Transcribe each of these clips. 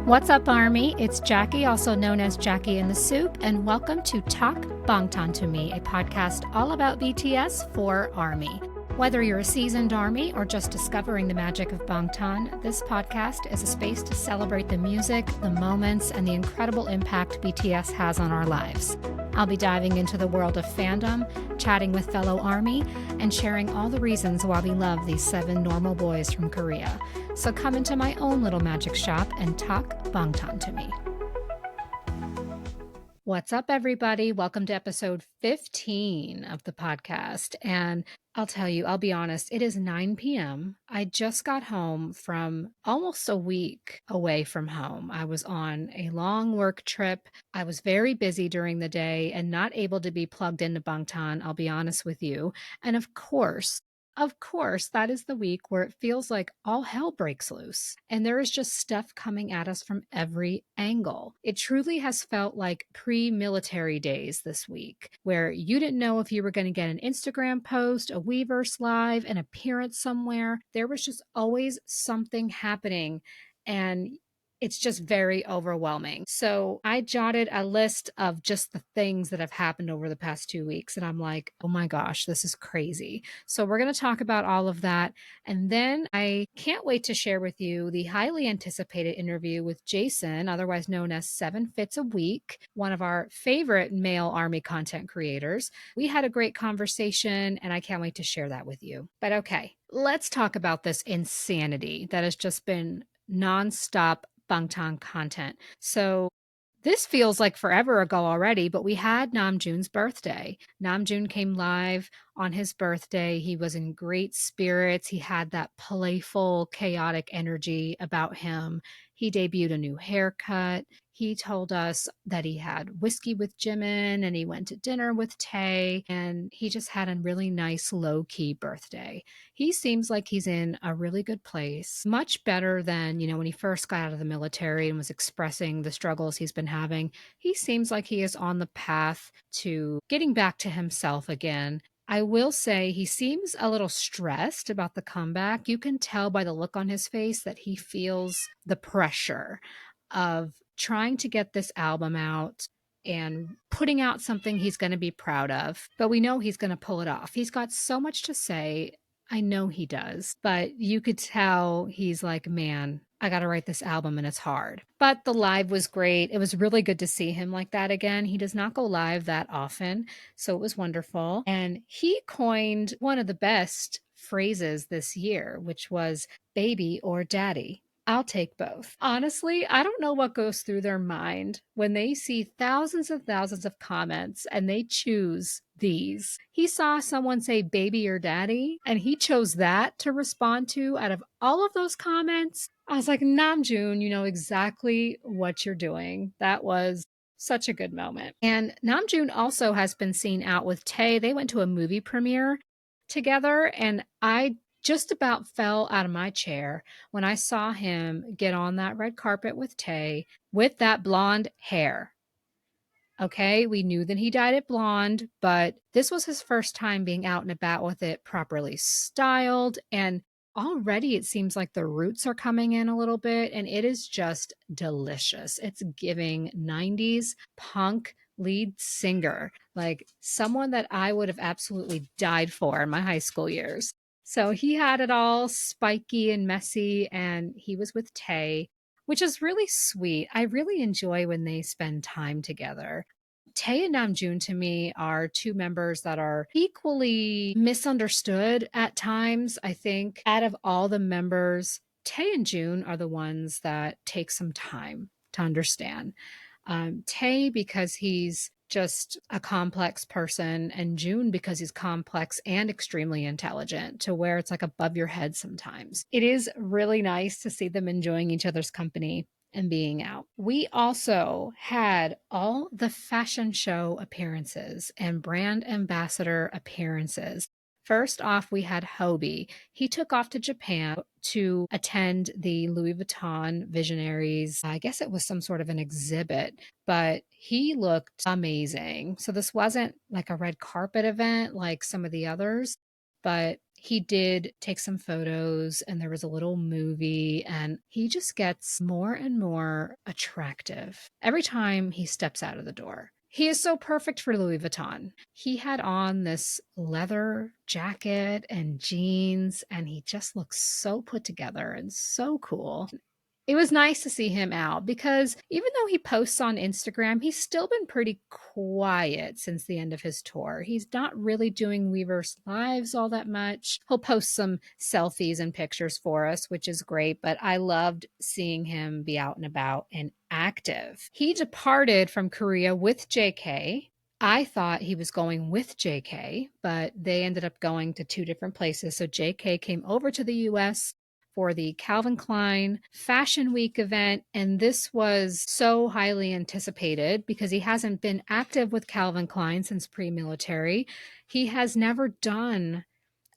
What's up, Army? It's Jackie, also known as Jackie in the Soup, and welcome to Talk Bangtan to Me, a podcast all about BTS for Army. Whether you're a seasoned Army or just discovering the magic of Bangtan, this podcast is a space to celebrate the music, the moments, and the incredible impact BTS has on our lives. I'll be diving into the world of fandom, chatting with fellow Army, and sharing all the reasons why we love these 7 normal boys from Korea. So come into my own little magic shop and talk Bangtan to me. What's up, everybody? Welcome to episode 15 of the podcast. And I'll tell you, I'll be honest, it is 9 p.m. I just got home from almost a week away from home. I was on a long work trip. I was very busy during the day and not able to be plugged into Bangtan, I'll be honest with you. And of course, that is the week where it feels like all hell breaks loose and there is just stuff coming at us from every angle. It truly has felt like pre-military days this week, where you didn't know if you were going to get an Instagram post, a Weverse live, an appearance somewhere. There was just always something happening, and it's just very overwhelming. So I jotted a list of just the things that have happened over the past 2 weeks, and I'm like, oh my gosh, this is crazy. So we're going to talk about all of that. And then I can't wait to share with you the highly anticipated interview with Jason, otherwise known as 7fitsaweek, one of our favorite male Army content creators. We had a great conversation, and I can't wait to share that with you. But okay, let's talk about this insanity that has just been nonstop Bangtan content. So this feels like forever ago already, but we had Namjoon's birthday. Namjoon came live on his birthday. He was in great spirits. He had that playful, chaotic energy about him. He debuted a new haircut. He told us that he had whiskey with Jimin and he went to dinner with Tae, and he just had a really nice low-key birthday. He seems like he's in a really good place, much better than, when he first got out of the military and was expressing the struggles he's been having. He seems like he is on the path to getting back to himself again. I will say he seems a little stressed about the comeback. You can tell by the look on his face that he feels the pressure of trying to get this album out and putting out something he's going to be proud of. But we know he's going to pull it off. He's got so much to say. I know he does, but you could tell he's like, man, I got to write this album and it's hard. But the live was great. It was really good to see him like that again. He does not go live that often, so it was wonderful. And he coined one of the best phrases this year, which was baby or daddy. I'll take both. Honestly, I don't know what goes through their mind when they see thousands and thousands of comments and they choose these. He saw someone say baby or daddy, and he chose that to respond to out of all of those comments. I was like, Namjoon, you know exactly what you're doing. That was such a good moment. And Namjoon also has been seen out with Tae. They went to a movie premiere together, and I just about fell out of my chair when I saw him get on that red carpet with Tae with that blonde hair. Okay, we knew that he dyed it blonde, but this was his first time being out and about with it properly styled. And already it seems like the roots are coming in a little bit, and it is just delicious. It's giving 90s punk lead singer, like someone that I would have absolutely died for in my high school years. So he had it all spiky and messy, and he was with Tae, which is really sweet. I really enjoy when they spend time together. Tae and Namjoon to me are 2 members that are equally misunderstood at times. I think out of all the members, Tae and June are the ones that take some time to understand. Tae because he's just a complex person, and June because he's complex and extremely intelligent to where it's like above your head sometimes. It is really nice to see them enjoying each other's company and being out. We also had all the fashion show appearances and brand ambassador appearances. First off, we had Hobie. He took off to Japan to attend the Louis Vuitton Visionaries. I guess it was some sort of an exhibit, but he looked amazing. So this wasn't like a red carpet event like some of the others. but he did take some photos and there was a little movie, and he just gets more and more attractive every time he steps out of the door. He is so perfect for Louis Vuitton. He had on this leather jacket and jeans, and he just looks so put together and so cool. It was nice to see him out because even though he posts on Instagram, he's still been pretty quiet since the end of his tour. He's not really doing Weverse lives all that much. He'll post some selfies and pictures for us, which is great, but I loved seeing him be out and about and active. He departed from Korea with JK. I thought he was going with JK, but they ended up going to two different places. So JK came over to the US for the Calvin Klein Fashion Week event. And this was so highly anticipated because he hasn't been active with Calvin Klein since pre military. He has never done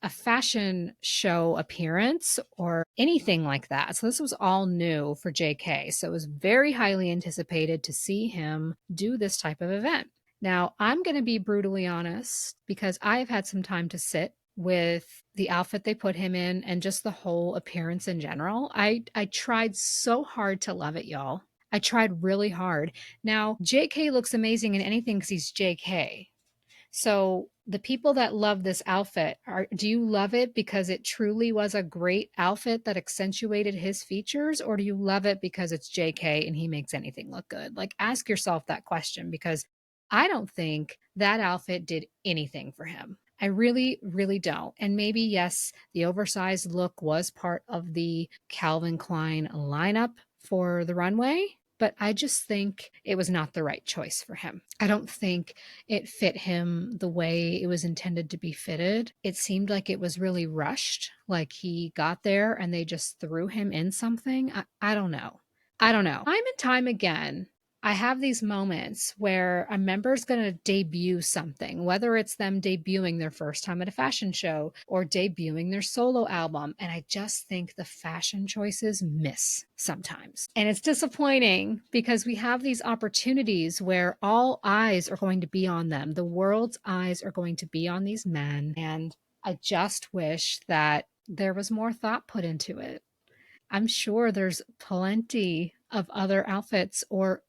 a fashion show appearance or anything like that. So this was all new for JK. So it was very highly anticipated to see him do this type of event. Now, I'm going to be brutally honest because I've had some time to sit with the outfit they put him in and just the whole appearance in general. I tried so hard to love it, y'all. I tried really hard. Now, JK looks amazing in anything because he's JK. So the people that love this outfit, do you love it because it truly was a great outfit that accentuated his features, or do you love it because it's JK and he makes anything look good? Like, ask yourself that question because I don't think that outfit did anything for him. I really, really don't. And maybe, yes, the oversized look was part of the Calvin Klein lineup for the runway, but I just think it was not the right choice for him. I don't think it fit him the way it was intended to be fitted. It seemed like it was really rushed, like he got there and they just threw him in something. I don't know. I don't know. Time and time again, I have these moments where a member is going to debut something, whether it's them debuting their first time at a fashion show or debuting their solo album. And I just think the fashion choices miss sometimes. And it's disappointing because we have these opportunities where all eyes are going to be on them. The world's eyes are going to be on these men. And I just wish that there was more thought put into it. I'm sure there's plenty of other outfits or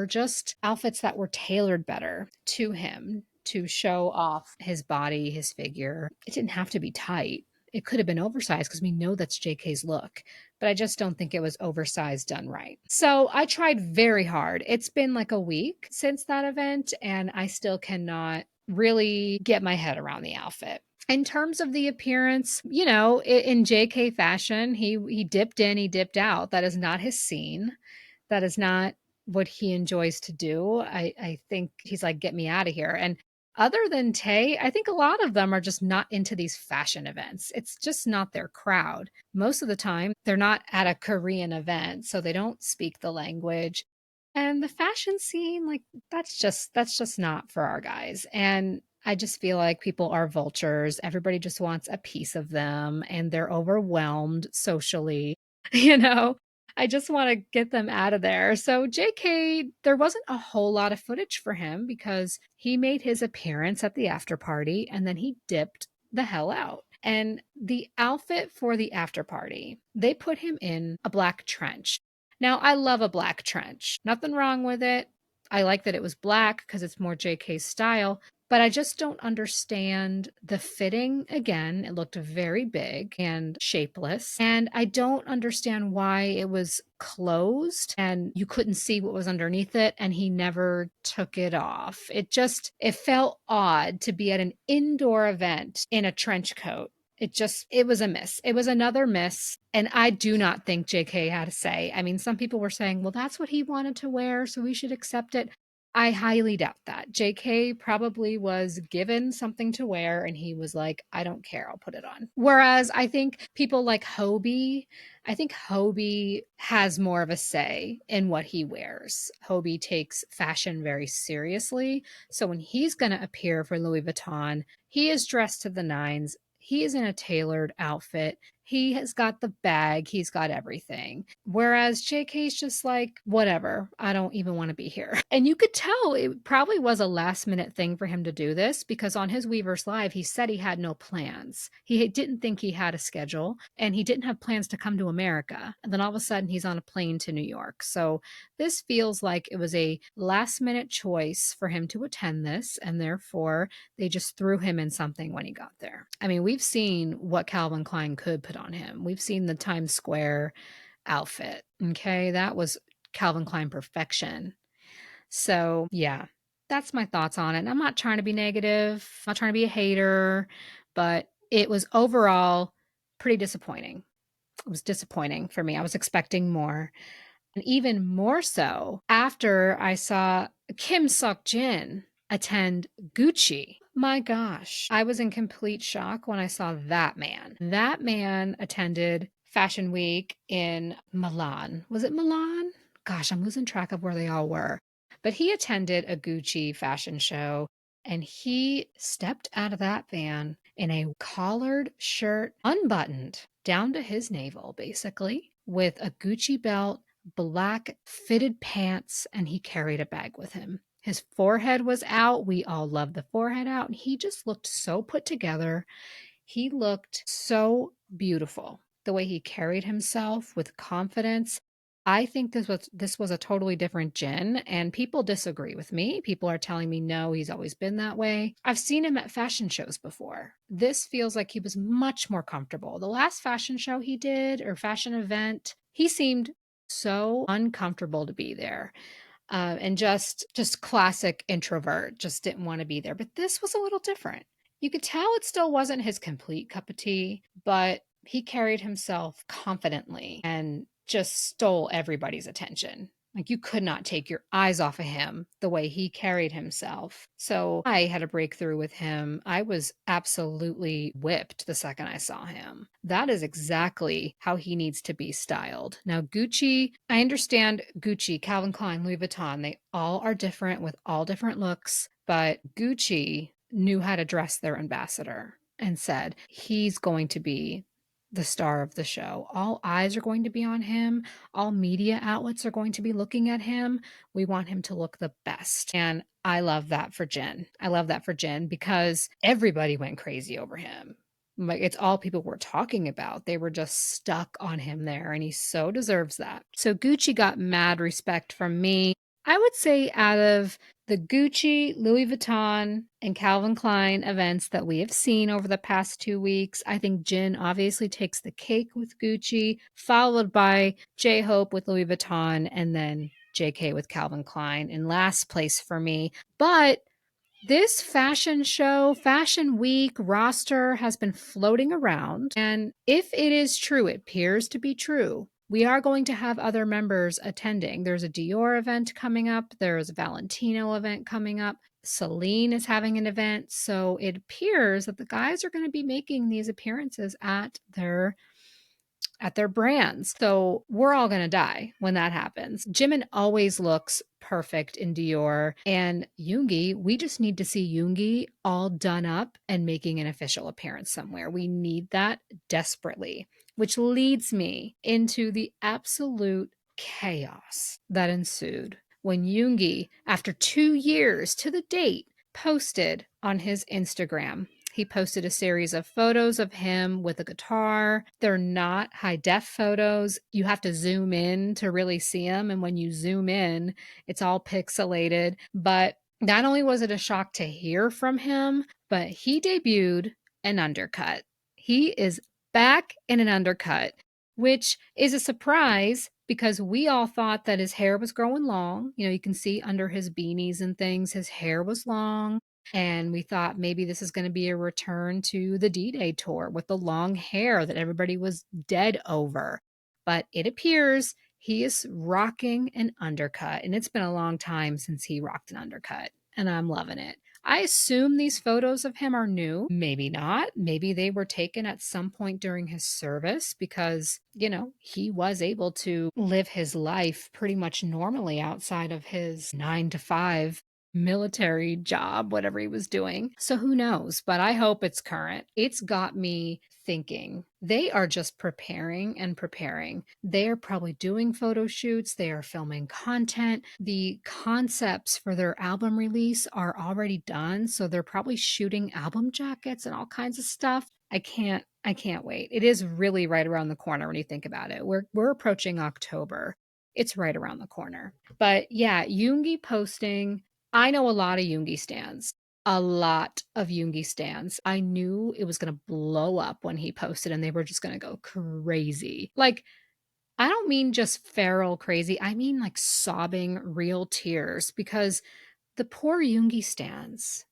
just outfits that were tailored better to him to show off his body, his figure. It didn't have to be tight. It could have been oversized because we know that's JK's look, but I just don't think it was oversized done right. So I tried very hard. It's been like a week since that event, and I still cannot really get my head around the outfit. In terms of the appearance, in JK fashion, he dipped in, he dipped out. That is not his scene. That is not what he enjoys to do. I think he's like, get me out of here. And other than Tay, I think a lot of them are just not into these fashion events. It's just not their crowd. Most of the time, they're not at a Korean event, so they don't speak the language. And the fashion scene, like that's just not for our guys. And I just feel like people are vultures. Everybody just wants a piece of them and they're overwhelmed socially, you know? I just want to get them out of there. So, JK, there wasn't a whole lot of footage for him because he made his appearance at the after party and then he dipped the hell out. And the outfit for the after party, they put him in a black trench. Now, I love a black trench. Nothing wrong with it. I like that it was black because it's more JK's style, but I just don't understand the fitting. Again, it looked very big and shapeless. And I don't understand why it was closed and you couldn't see what was underneath it and he never took it off. It felt odd to be at an indoor event in a trench coat. It was a miss. It was another miss. And I do not think JK had a say. I mean, some people were saying, well, that's what he wanted to wear, so we should accept it. I highly doubt that. JK probably was given something to wear and he was like, I don't care, I'll put it on. Whereas I think people like Hobie, I think Hobie has more of a say in what he wears. Hobie takes fashion very seriously. So when he's going to appear for Louis Vuitton, he is dressed to the nines. He is in a tailored outfit He has got the bag, he's got everything. Whereas JK's just like, whatever, I don't even want to be here. And you could tell it probably was a last minute thing for him to do this because on his Weavers Live, he said he had no plans. He didn't think he had a schedule and he didn't have plans to come to America. And then all of a sudden, he's on a plane to New York. So this feels like it was a last minute choice for him to attend this. And therefore, they just threw him in something when he got there. I mean, we've seen what Calvin Klein could put on him. We've seen the Times Square outfit. Okay. That was Calvin Klein perfection. So, yeah, that's my thoughts on it. And I'm not trying to be negative, I'm not trying to be a hater, but it was overall pretty disappointing. It was disappointing for me. I was expecting more. And even more so after I saw Kim Sok Jin attend Gucci. My gosh, I was in complete shock when I saw that man. That man attended Fashion Week in Milan. Was it Milan? Gosh, I'm losing track of where they all were. But he attended a Gucci fashion show and he stepped out of that van in a collared shirt, unbuttoned down to his navel, basically, with a Gucci belt, black fitted pants, and he carried a bag with him. His forehead was out. We all loved the forehead out. And he just looked so put together. He looked so beautiful. The way he carried himself with confidence. I think this was a totally different Jin, and people disagree with me. People are telling me no, he's always been that way. I've seen him at fashion shows before. This feels like he was much more comfortable. The last fashion show he did or fashion event, he seemed so uncomfortable to be there. And just classic introvert, just didn't want to be there. But this was a little different. You could tell it still wasn't his complete cup of tea, but he carried himself confidently and just stole everybody's attention. Like you could not take your eyes off of him the way he carried himself. So I had a breakthrough with him. I was absolutely whipped the second I saw him. That is exactly how he needs to be styled. Now, Gucci, I understand Gucci, Calvin Klein, Louis Vuitton, they all are different with all different looks, but Gucci knew how to dress their ambassador and said, he's going to be the star of the show. All eyes are going to be on him. All media outlets are going to be looking at him. We want him to look the best. And I love that for Jen. I love that for Jen because everybody went crazy over him. Like it's all people were talking about. They were just stuck on him there, and he so deserves that. So Gucci got mad respect from me. I would say out of the Gucci, Louis Vuitton, and Calvin Klein events that we have seen over the past 2 weeks, I think Jin obviously takes the cake with Gucci, followed by J Hope with Louis Vuitton, and then JK with Calvin Klein in last place for me. But this fashion show, fashion week roster has been floating around. And if it is true, it appears to be true. We are going to have other members attending. There's a Dior event coming up, there's a Valentino event coming up. Celine is having an event. So it appears that the guys are going to be making these appearances at their brands. So we're all going to die when that happens. Jimin always looks perfect in Dior. And Yoongi, we just need to see Yoongi all done up and making an official appearance somewhere. We need that desperately, which leads me into the absolute chaos that ensued when Yoongi, after 2 years to the date, posted on his Instagram. He posted a series of photos of him with a guitar. They're not high def photos. You have to zoom in to really see them. And when you zoom in, it's all pixelated. But not only was it a shock to hear from him, but he debuted an undercut. He is back in an undercut, which is a surprise because we all thought that his hair was growing long. You know, you can see under his beanies and things, his hair was long. And we thought maybe this is going to be a return to the D-Day tour with the long hair that everybody was dead over. But it appears he is rocking an undercut. And it's been a long time since he rocked an undercut. And I'm loving it. I assume these photos of him are new. Maybe not. Maybe they were taken at some point during his service because, you know, he was able to live his life pretty much normally outside of his 9 to 5 military job, whatever he was doing. So who knows? But I hope it's current. It's got me thinking. They are just preparing and preparing. They are probably doing photo shoots, they are filming content. The concepts for their album release are already done, so they're probably shooting album jackets and all kinds of stuff. I can't wait. It is really right around the corner when you think about it. We're approaching October. It's right around the corner. But yeah, Yoongi posting. I know a lot of Yoongi stands. A lot of Yoongi stands. I knew it was going to blow up when he posted and they were just going to go crazy. Like, I don't mean just feral crazy. I mean like sobbing real tears because the poor Yoongi stands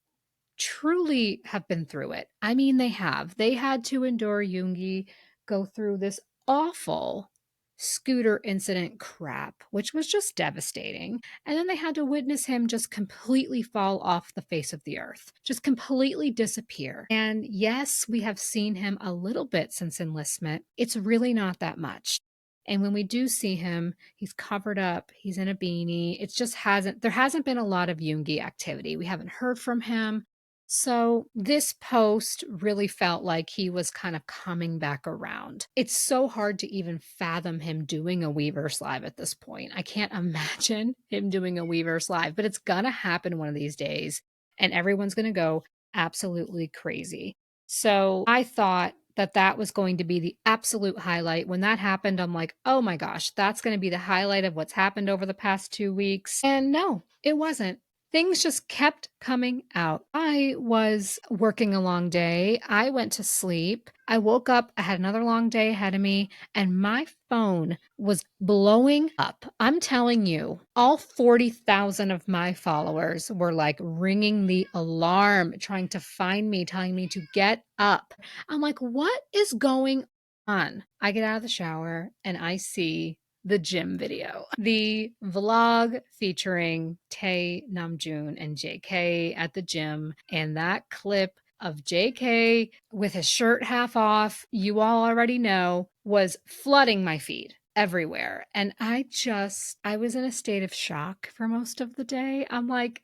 truly have been through it. I mean, they have. They had to endure Yoongi go through this awful scooter incident crap, which was just devastating. And then they had to witness him just completely fall off the face of the earth, just completely disappear. And yes, we have seen him a little bit since enlistment. It's really not that much. And when we do see him, he's covered up, he's in a beanie. It just there hasn't been a lot of Yoongi activity. We haven't heard from him. So this post really felt like he was kind of coming back around. It's so hard to even fathom him doing a Weverse Live at this point. I can't imagine him doing a Weverse Live, but it's gonna happen one of these days, and everyone's gonna go absolutely crazy. So I thought that that was going to be the absolute highlight. When that happened, I'm like, oh my gosh, that's going to be the highlight of what's happened over the past 2 weeks. And no, it wasn't. Things just kept coming out. I was working a long day. I went to sleep. I woke up. I had another long day ahead of me, and my phone was blowing up. I'm telling you, all 40,000 of my followers were like ringing the alarm, trying to find me, telling me to get up. I'm like, what is going on? I get out of the shower and I see the gym video. The vlog featuring Tae, Namjoon, and JK at the gym. And that clip of JK with his shirt half off, you all already know, was flooding my feed everywhere. And I was in a state of shock for most of the day. I'm like,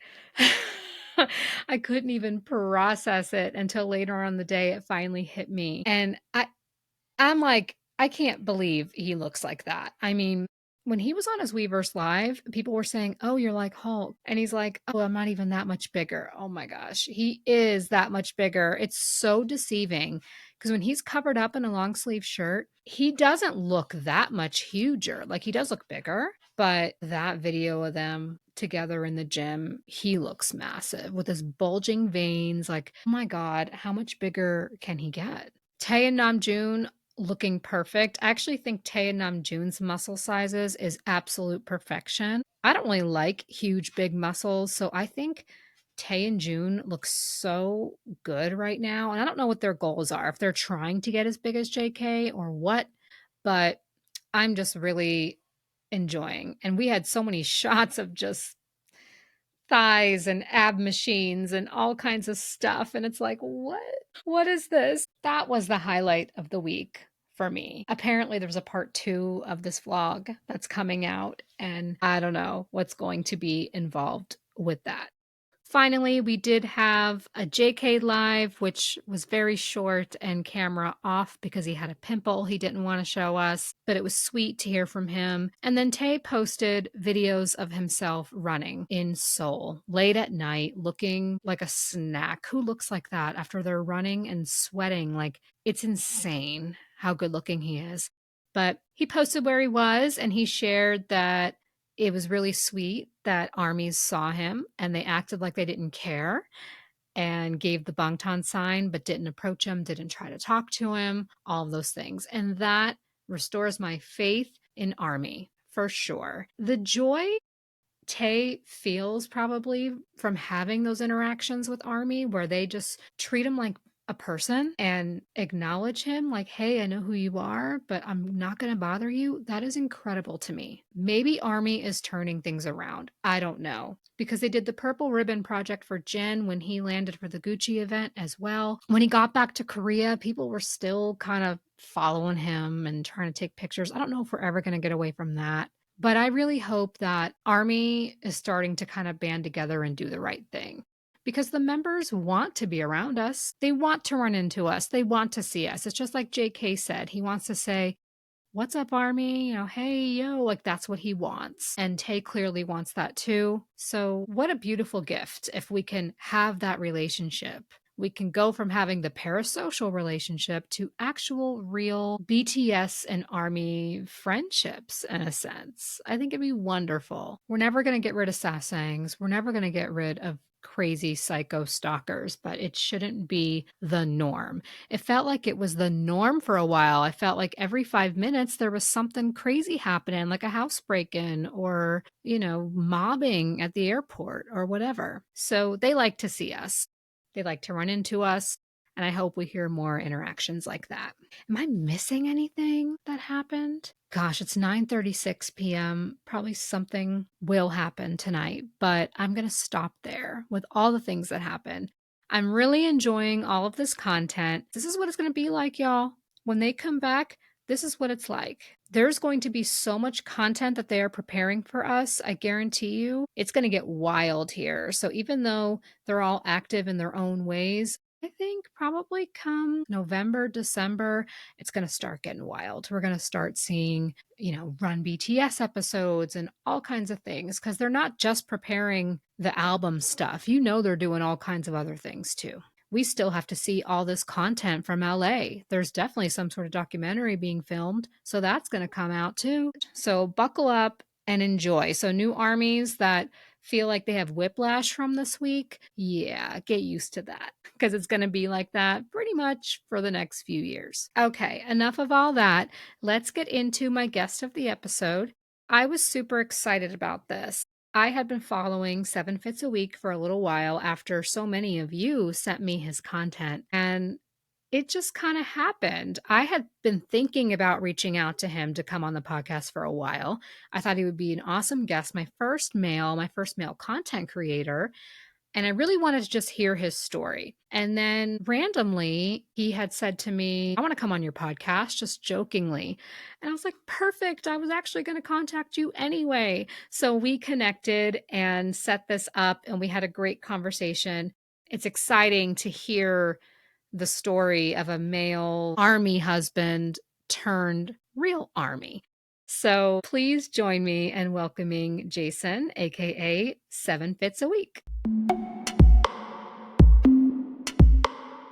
I couldn't even process it until later on the day it finally hit me. And I'm like, I can't believe he looks like that. I mean, when he was on his Weverse Live, people were saying, "Oh, you're like Hulk." And he's like, "Oh, I'm not even that much bigger." Oh my gosh, he is that much bigger. It's so deceiving because when he's covered up in a long sleeve shirt, he doesn't look that much huger. Like he does look bigger, but that video of them together in the gym, he looks massive with his bulging veins. Like, oh my God, how much bigger can he get? Tae and Namjoon looking perfect. I actually think Tae and Namjoon's muscle sizes is absolute perfection. I don't really like huge, big muscles, so I think Tae and June look so good right now. And I don't know what their goals are, if they're trying to get as big as JK or what, but I'm just really enjoying. And we had so many shots of just thighs and ab machines and all kinds of stuff. And it's like, what? What is this? That was the highlight of the week for me. Apparently, there's a part 2 of this vlog that's coming out, and I don't know what's going to be involved with that. Finally, we did have a JK live, which was very short and camera off because he had a pimple he didn't want to show us, but it was sweet to hear from him. And then Tae posted videos of himself running in Seoul late at night, looking like a snack. Who looks like that after they're running and sweating? Like, it's insane how good looking he is. But he posted where he was and he shared that it was really sweet that armies saw him and they acted like they didn't care and gave the Bangtan sign, but didn't approach him, didn't try to talk to him, all of those things. And that restores my faith in army for sure. The joy Tay feels probably from having those interactions with Army where they just treat him like a person and acknowledge him like, hey, I know who you are, but I'm not going to bother you. That is incredible to me. Maybe Army is turning things around. I don't know. Because they did the Purple Ribbon Project for Jin when he landed for the Gucci event as well. When he got back to Korea, people were still kind of following him and trying to take pictures. I don't know if we're ever going to get away from that. But I really hope that Army is starting to kind of band together and do the right thing because the members want to be around us. They want to run into us. They want to see us. It's just like JK said. He wants to say, "What's up, Army?" Hey, yo, like that's what he wants. And Tay clearly wants that too. So, what a beautiful gift if we can have that relationship. We can go from having the parasocial relationship to actual real BTS and Army friendships in a sense. I think it'd be wonderful. We're never going to get rid of sasaengs. We're never going to get rid of crazy psycho stalkers, but it shouldn't be the norm. It felt like it was the norm for a while. I felt like every 5 minutes there was something crazy happening, like a house break in or, mobbing at the airport or whatever. So they like to see us, they like to run into us. And I hope we hear more interactions like that. Am I missing anything that happened? Gosh, it's 9:36 p.m. Probably something will happen tonight, but I'm going to stop there with all the things that happened. I'm really enjoying all of this content. This is what it's going to be like, y'all. When they come back, this is what it's like. There's going to be so much content that they are preparing for us. I guarantee you it's going to get wild here. So even though they're all active in their own ways, I think probably come November, December, it's going to start getting wild. We're going to start seeing, Run BTS episodes and all kinds of things because they're not just preparing the album stuff. They're doing all kinds of other things too. We still have to see all this content from LA. There's definitely some sort of documentary being filmed, so that's going to come out too. So buckle up and enjoy. So new armies that feel like they have whiplash from this week, yeah, get used to that because it's going to be like that pretty much for the next few years. Okay, enough of all that. Let's get into my guest of the episode. I was super excited about this. I had been following 7fitsaweek for a little while after so many of you sent me his content, and it just kind of happened. I had been thinking about reaching out to him to come on the podcast for a while. I thought he would be an awesome guest, my first male content creator. And I really wanted to just hear his story. And then randomly, he had said to me, "I want to come on your podcast," just jokingly. And I was like, perfect. I was actually going to contact you anyway. So we connected and set this up, and we had a great conversation. It's exciting to hear the story of a male army husband turned real army. So please join me in welcoming Jason, aka 7fitsaweek.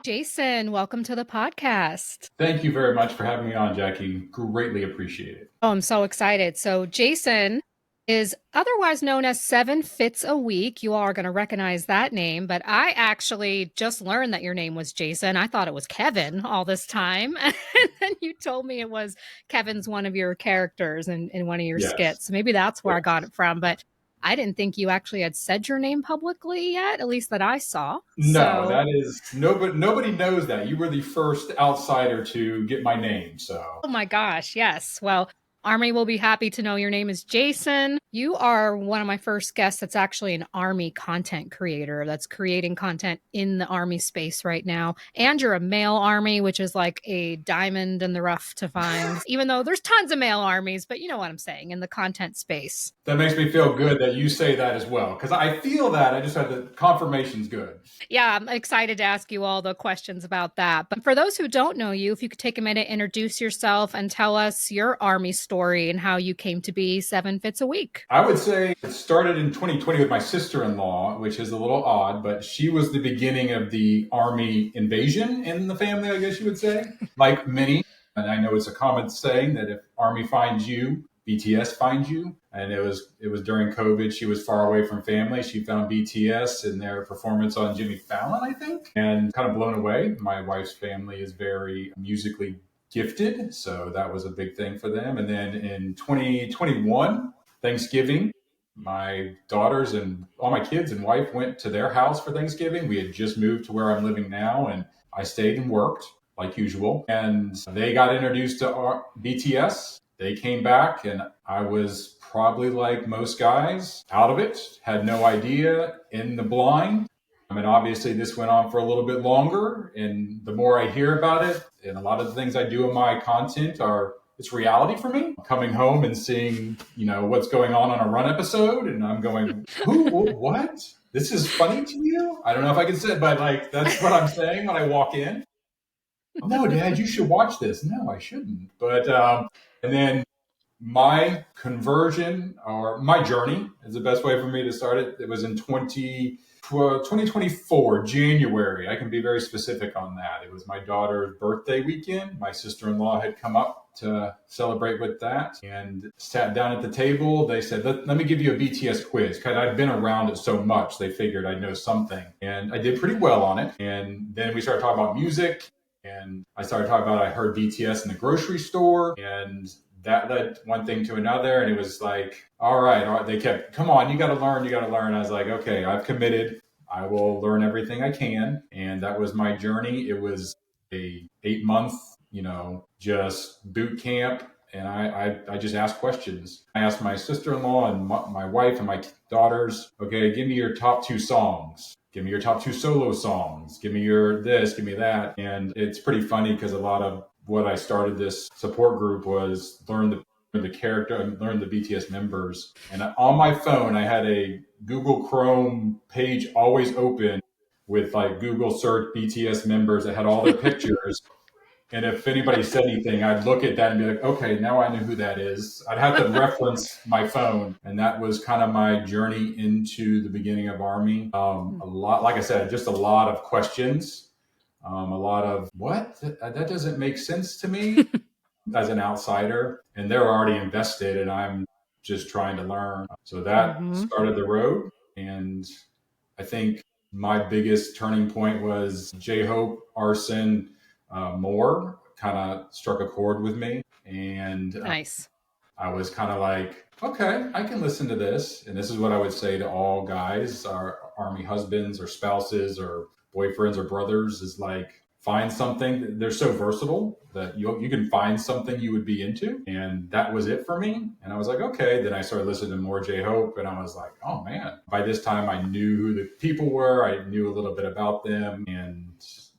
Jason, welcome to the podcast. Thank you very much for having me on, Jackie. Greatly appreciate it. Oh, I'm so excited. So Jason is otherwise known as 7fitsaweek. You all are going to recognize that name, but I actually just learned that your name was Jason. I thought it was Kevin all this time. And then you told me it was Kevin's one of your characters in one of your skits. So maybe that's where I got it from. But I didn't think you actually had said your name publicly yet, at least that I saw. No, that is nobody knows that. You were the first outsider to get my name. So, oh my gosh, yes. Well, Army will be happy to know your name is Jason. You are one of my first guests that's actually an Army content creator that's creating content in the Army space right now. And you're a male Army, which is like a diamond in the rough to find, even though there's tons of male armies, but you know what I'm saying, in the content space. That makes me feel good that you say that as well, because I feel that. I just had the confirmation's good. Yeah, I'm excited to ask you all the questions about that. But for those who don't know you, if you could take a minute, introduce yourself and tell us your Army story and how you came to be 7fitsaweek. I would say it started in 2020 with my sister-in-law, which is a little odd, but she was the beginning of the Army invasion in the family, I guess you would say. Like many, and I know it's a common saying that if Army finds you, BTS finds you. And it was during COVID. She was far away from family. She found BTS and their performance on Jimmy Fallon, I think, and kind of blown away. My wife's family is very musically gifted, so that was a big thing for them. And then in 2021, Thanksgiving, my daughters and all my kids and wife went to their house for Thanksgiving. We had just moved to where I'm living now, and I stayed and worked like usual. And they got introduced to BTS. They came back, and I was probably like most guys, out of it, had no idea, in the blind. I mean, obviously this went on for a little bit longer, and the more I hear about it, and a lot of the things I do in my content are it's reality for me. Coming home and seeing, what's going on a run episode, and I'm going, who, what? This is funny to you? I don't know if I can say it, but like that's what I'm saying when I walk in. No, Dad, you should watch this. No, I shouldn't. But and then my conversion or my journey is the best way for me to start it. It was in 2024, January. I can be very specific on that. It was my daughter's birthday weekend. My sister-in-law had come up to celebrate with that and sat down at the table. They said, let me give you a BTS quiz, because I'd been around it so much. They figured I'd know something. And I did pretty well on it. And then we started talking about music. And I started talking about, I heard BTS in the grocery store, and that led one thing to another. And it was like, all right. They kept, come on, you got to learn. I was like, okay, I've committed. I will learn everything I can. And that was my journey. It was a 8-month, just boot camp. And I just asked questions. I asked my sister-in-law and my wife and my daughters, okay, give me your top 2 songs. Give me your top 2 solo songs. Give me your this, give me that. And it's pretty funny because a lot of what I started this support group was learn the character and learn the BTS members. And on my phone, I had a Google Chrome page always open with like Google search BTS members that had all their pictures. And if anybody said anything, I'd look at that and be like, okay, now I know who that is. I'd have to reference my phone. And that was kind of my journey into the beginning of Army. A lot, like I said, just a lot of questions, a lot of what? That doesn't make sense to me as an outsider. And they're already invested and I'm just trying to learn. So that started the road. And I think my biggest turning point was J-Hope, Arson, Moore kind of struck a chord with me. And Nice. I was kind of like, okay, I can listen to this. And this is what I would say to all guys, our Army husbands or spouses or boyfriends or brothers, is like, find something. They're so versatile that you can find something you would be into. And that was it for me. And I was like, okay. Then I started listening to more J-Hope and I was like, oh man. By this time I knew who the people were. I knew a little bit about them, and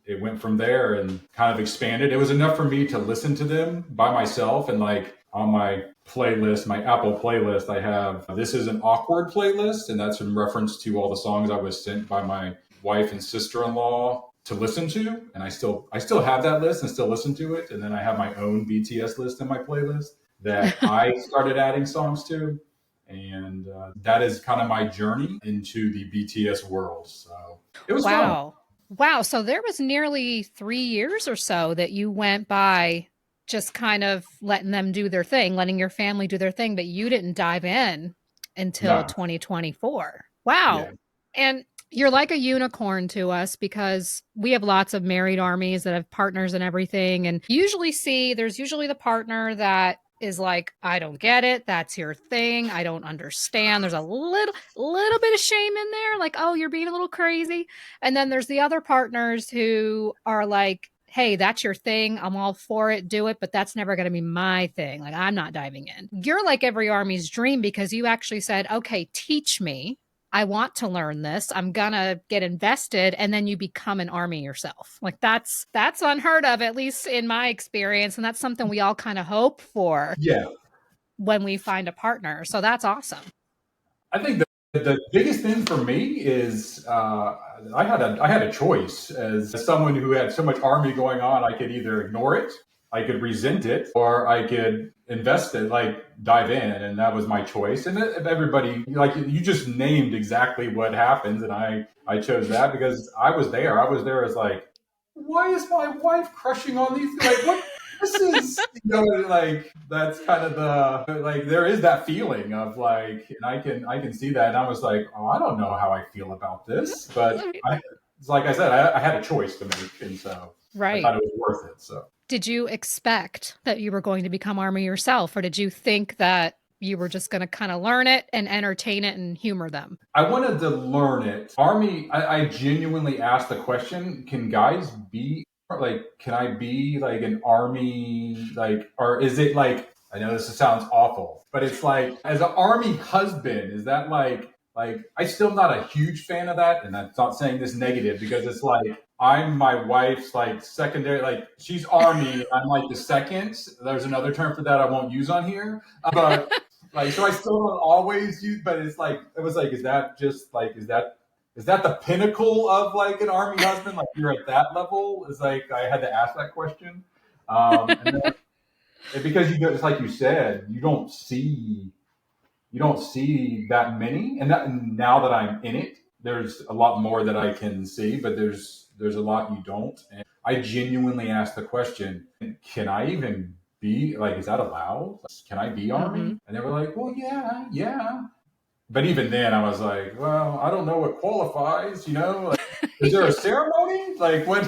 it went from there and kind of expanded. It was enough for me to listen to them by myself. And like on my playlist, my Apple playlist, I have This Is an Awkward playlist. And that's in reference to all the songs I was sent by my wife and sister-in-law to listen to. And I still have that list and still listen to it. And then I have my own BTS list in my playlist that I started adding songs to. And that is kind of my journey into the BTS world. So it was fun. Wow. So there was nearly 3 years or so that you went by just kind of letting them do their thing, letting your family do their thing, but you didn't dive in until No. 2024. Wow. Yeah. And you're like a unicorn to us because we have lots of married armies that have partners and everything. And there's usually the partner that is like, I don't get it. That's your thing. I don't understand. There's a little bit of shame in there. Like, oh, you're being a little crazy. And then there's the other partners who are like, hey, that's your thing. I'm all for it. Do it. But that's never going to be my thing. Like, I'm not diving in. You're like every army's dream because you actually said, okay, teach me. I want to learn this. I'm going to get invested. And then you become an army yourself. Like that's unheard of, at least in my experience. And that's something we all kind of hope for Yeah. when we find a partner. So that's awesome. I think the biggest thing for me is I had a choice as someone who had so much Army going on. I could either ignore it, I could resent it, or I could invest it, like dive in, and that was my choice. And everybody, like you just named exactly what happens, and I chose that because I was there. I was there as like, why is my wife crushing on these? Like what? This is, like that's kind of the like there is that feeling of like, and I can see that, and I was like, oh, I don't know how I feel about this, but like I said, I had a choice to make, and so I Right. thought it was worth it. So. Did you expect that you were going to become Army yourself, or did you think that you were just going to kind of learn it and entertain it and humor them? I wanted to learn it. Army, I genuinely asked the question, can guys be like, can I be like an Army, like, or is it like, I know this sounds awful, but it's like, as an Army husband, is that like, I still not a huge fan of that. And I'm not saying this negative because it's like, I'm my wife's like secondary, like she's army. I'm like the second. There's another term for that I won't use on here, but like so I still don't always use. But it's like it was like, is that just like is that the pinnacle of like an army husband? Like you're at that level? Is like I had to ask that question, and then and because you it's like you said, you don't see that many, and that now that I'm in it, there's a lot more that I can see, but there's a lot you don't. And I genuinely asked the question, can I even be like, is that allowed? Can I be Hmm. army? And they were like, well, yeah, yeah. But even then, I was like, well, I don't know what qualifies. Like, is there a Yeah. ceremony? Like, what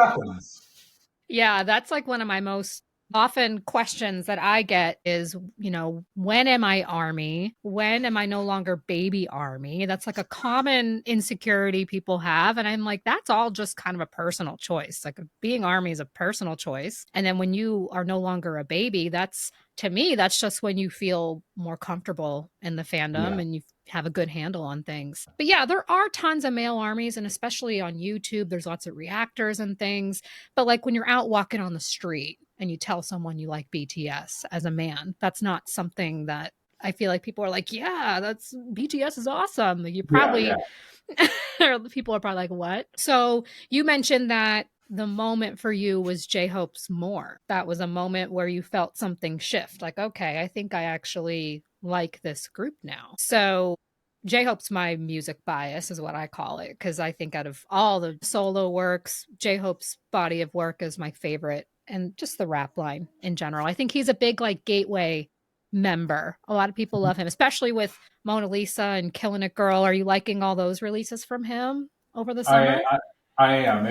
happens? Yeah, that's like one of my most often questions that I get is, when am I army? When am I no longer baby army? That's like a common insecurity people have. And I'm like, that's all just kind of a personal choice. Like being army is a personal choice. And then when you are no longer a baby, that's to me, that's just when you feel more comfortable in the fandom Yeah, and you have a good handle on things. But yeah, there are tons of male armies, and especially on YouTube, there's lots of reactors and things. But like when you're out walking on the street and you tell someone you like BTS as a man, that's not something that I feel like people are like, yeah, that's BTS is awesome. You yeah, yeah. probably, or people are probably like, what? So you mentioned that the moment for you was J Hope's More. That was a moment where you felt something shift. Like, okay, I think I actually like this group now. So J Hope's my music bias, is what I call it, because I think out of all the solo works, J Hope's body of work is my favorite, and just the rap line in general. I think he's a big like gateway member. A lot of people love him, especially with Mona Lisa and Killing It Girl. Are you liking all those releases from him over the I, summer? I I am.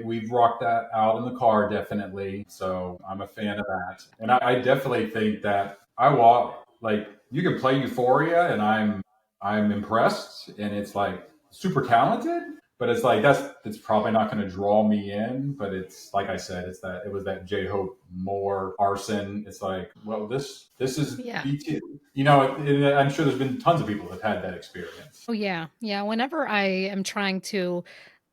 We've rocked that out in the car definitely. So I'm a fan of that, and I definitely think that I walk like you can play Euphoria, and I'm impressed, and it's like super talented. But it's like it's probably not going to draw me in. But it's like I said, it was that J Hope more arson. It's like, well, this is Yeah. BT. I'm sure there's been tons of people that have had that experience. Oh, yeah. Yeah. Whenever I am trying to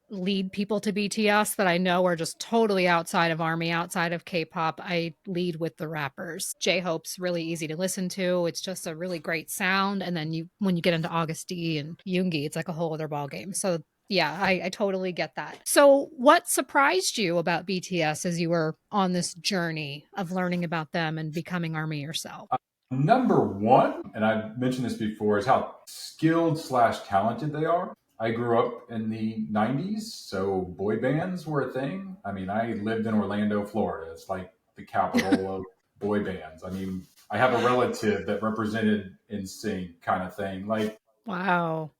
lead people to BTS that I know are just totally outside of Army, outside of K-pop, I lead with the rappers. J-Hope's really easy to listen to. It's just a really great sound. And then when you get into August D and Yoongi, it's like a whole other ball game. So yeah, I totally get that. So what surprised you about BTS as you were on this journey of learning about them and becoming Army yourself? Number one, and I've mentioned this before, is how skilled slash talented they are. I grew up in the 90s, so boy bands were a thing. I mean, I lived in Orlando, Florida. It's like the capital of boy bands. I mean, I have a relative that represented NSYNC kind of thing. Like, Wow.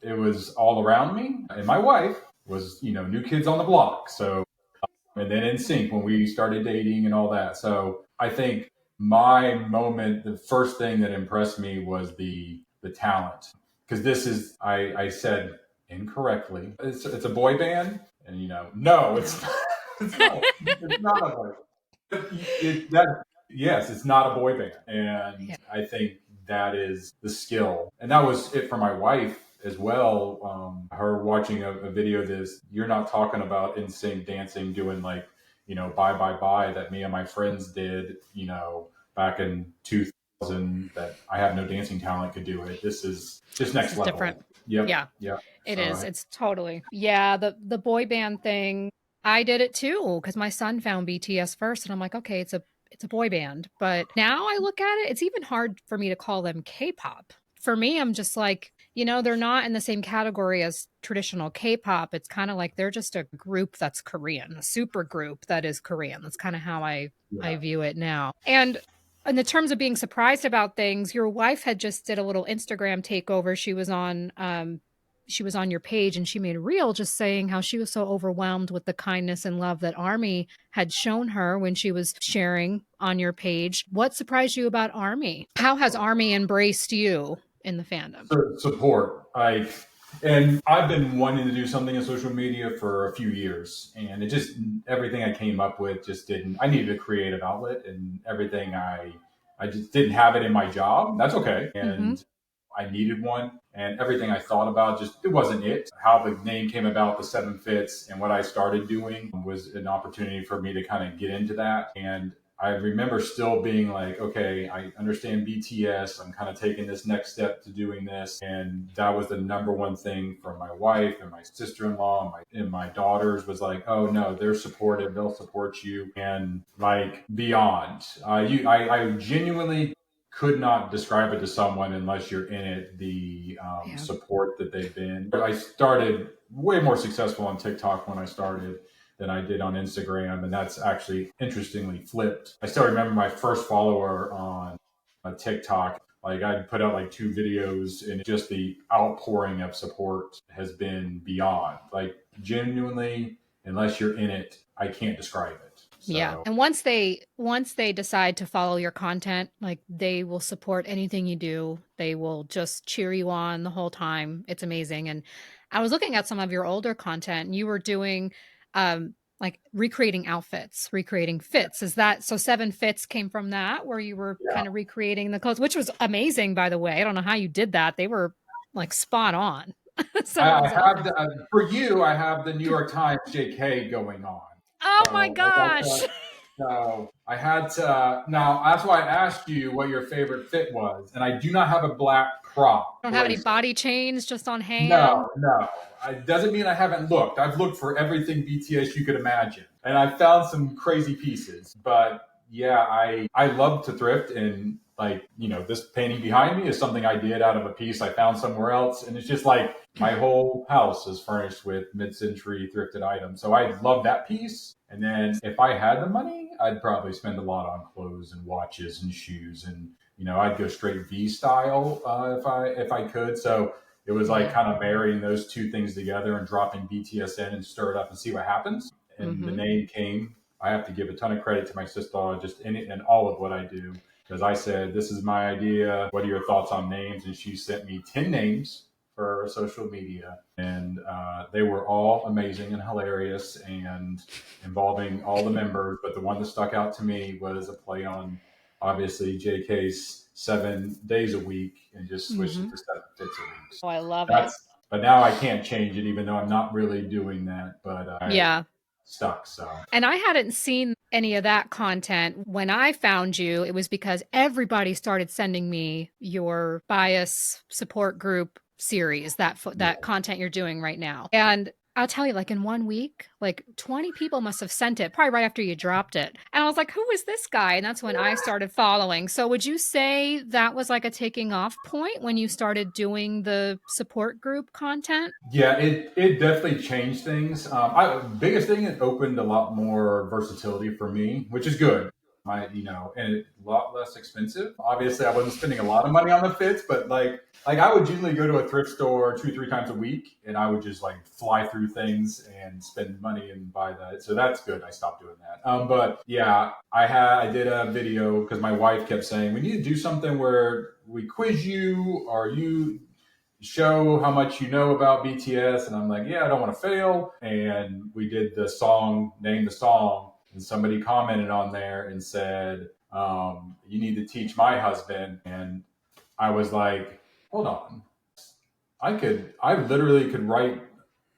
it was all around me. And my wife was, New Kids on the Block. So and then in sync when we started dating and all that. So I think my moment, the first thing that impressed me was the talent, because this is I said incorrectly. It's a boy band, and no, No. it's not. It's not a boy. That yes, it's not a boy band, and Yeah. I think that is the skill, and that was it for my wife as well. Her watching a video of this, you're not talking about in sync dancing, doing like bye bye bye that me and my friends did, back in 2000. That I have no dancing talent could do it. This is just This next is different. level. Yep, Yeah. yep. It So is. It's totally. Yeah, the boy band thing, I did it too because my son found BTS first and I'm like, okay, it's a boy band. But now I look at it, it's even hard for me to call them K-pop. For me, I'm just like, they're not in the same category as traditional K-pop. It's kind of like they're just a group that's Korean, a super group that is Korean. That's kind of how I yeah. view it now. And in the terms of being surprised about things, your wife had just did a little Instagram takeover. She was on your page and she made a reel just saying how she was so overwhelmed with the kindness and love that Army had shown her when she was sharing on your page. What surprised you about Army? How has Army embraced you in the fandom? Support. And I've been wanting to do something in social media for a few years, and it just everything I came up with just didn't. I needed a creative outlet, and everything I just didn't have it in my job. That's okay, Mm-hmm. and I needed one, and everything I thought about just it wasn't it. How the name came about, the 7 fits, and what I started doing was an opportunity for me to kind of get into that. And I remember still being like, okay, I understand BTS. I'm kind of taking this next step to doing this. And that was the number one thing from my wife and my sister-in-law and my daughters was like, oh no, they're supportive. They'll support you. And like beyond, I genuinely could not describe it to someone unless you're in it, the Yeah. support that they've been. I started way more successful on TikTok when I started than I did on Instagram. And that's actually interestingly flipped. I still remember my first follower on TikTok. Like I'd put out like 2 videos and just the outpouring of support has been beyond. Like genuinely, unless you're in it, I can't describe it. Yeah. So And once they decide to follow your content, like they will support anything you do. They will just cheer you on the whole time. It's amazing. And I was looking at some of your older content and you were doing like recreating outfits, recreating fits. Is that so 7 fits came from that where you were yeah, kind of recreating the clothes, which was amazing by the way. I don't know how you did that. They were like spot on. Some of I those have outfits. the, for you. I have the New York Times JK going on. Oh my So I got gosh. to. So I had to. Now that's why I asked you what your favorite fit was, and I do not have a black crop Don't have any blazer. body chains just on hand. No, no. It doesn't mean I haven't looked. I've looked for everything BTS you could imagine, and I found some crazy pieces. But yeah, I love to thrift, and like this painting behind me is something I did out of a piece I found somewhere else, and it's just like my whole house is furnished with mid-century thrifted items. So I love that piece. And then if I had the money, I'd probably spend a lot on clothes and watches and shoes, and I'd go straight V style if I could. So it was like Yeah. kind of marrying those two things together and dropping BTS in and stir it up and see what happens. And the Mhm. name came. I have to give a ton of credit to my sister just in it and all of what I do because I said, "This is my idea. What are your thoughts on names?" And she sent me 10 names for social media, and they were all amazing and hilarious and involving all the members. But the one that stuck out to me was a play on obviously JK's 7 days a week and just switched it Mhm. to 7 fits a week. Oh, I love it. That's but now I can't change it, even though I'm not really doing that. But I Yeah. stuck. So And I hadn't seen any of that content. When I found you, it was because everybody started sending me your bias support group series, that yeah, content you're doing right now. And I'll tell you, like in 1 week, like 20 people must have sent it, probably right after you dropped it. And I was like, who is this guy? And that's when I started following. So would you say that was like a taking off point when you started doing the support group content? yeah, it definitely changed things. Biggest thing, it opened a lot more versatility for me, which is good. And a lot less expensive. Obviously, I wasn't spending a lot of money on the fits, but like I would usually go to a thrift store 2 3 times a week, and I would just like fly through things and spend money and buy that. So that's good. I stopped doing that. But yeah, I did a video because my wife kept saying we need to do something where we quiz you or you show how much you know about BTS. And I'm like, yeah, I don't want to fail. And we did the song, name the song. And somebody commented on there and said, you need to teach my husband. And I was like, hold on. I literally could write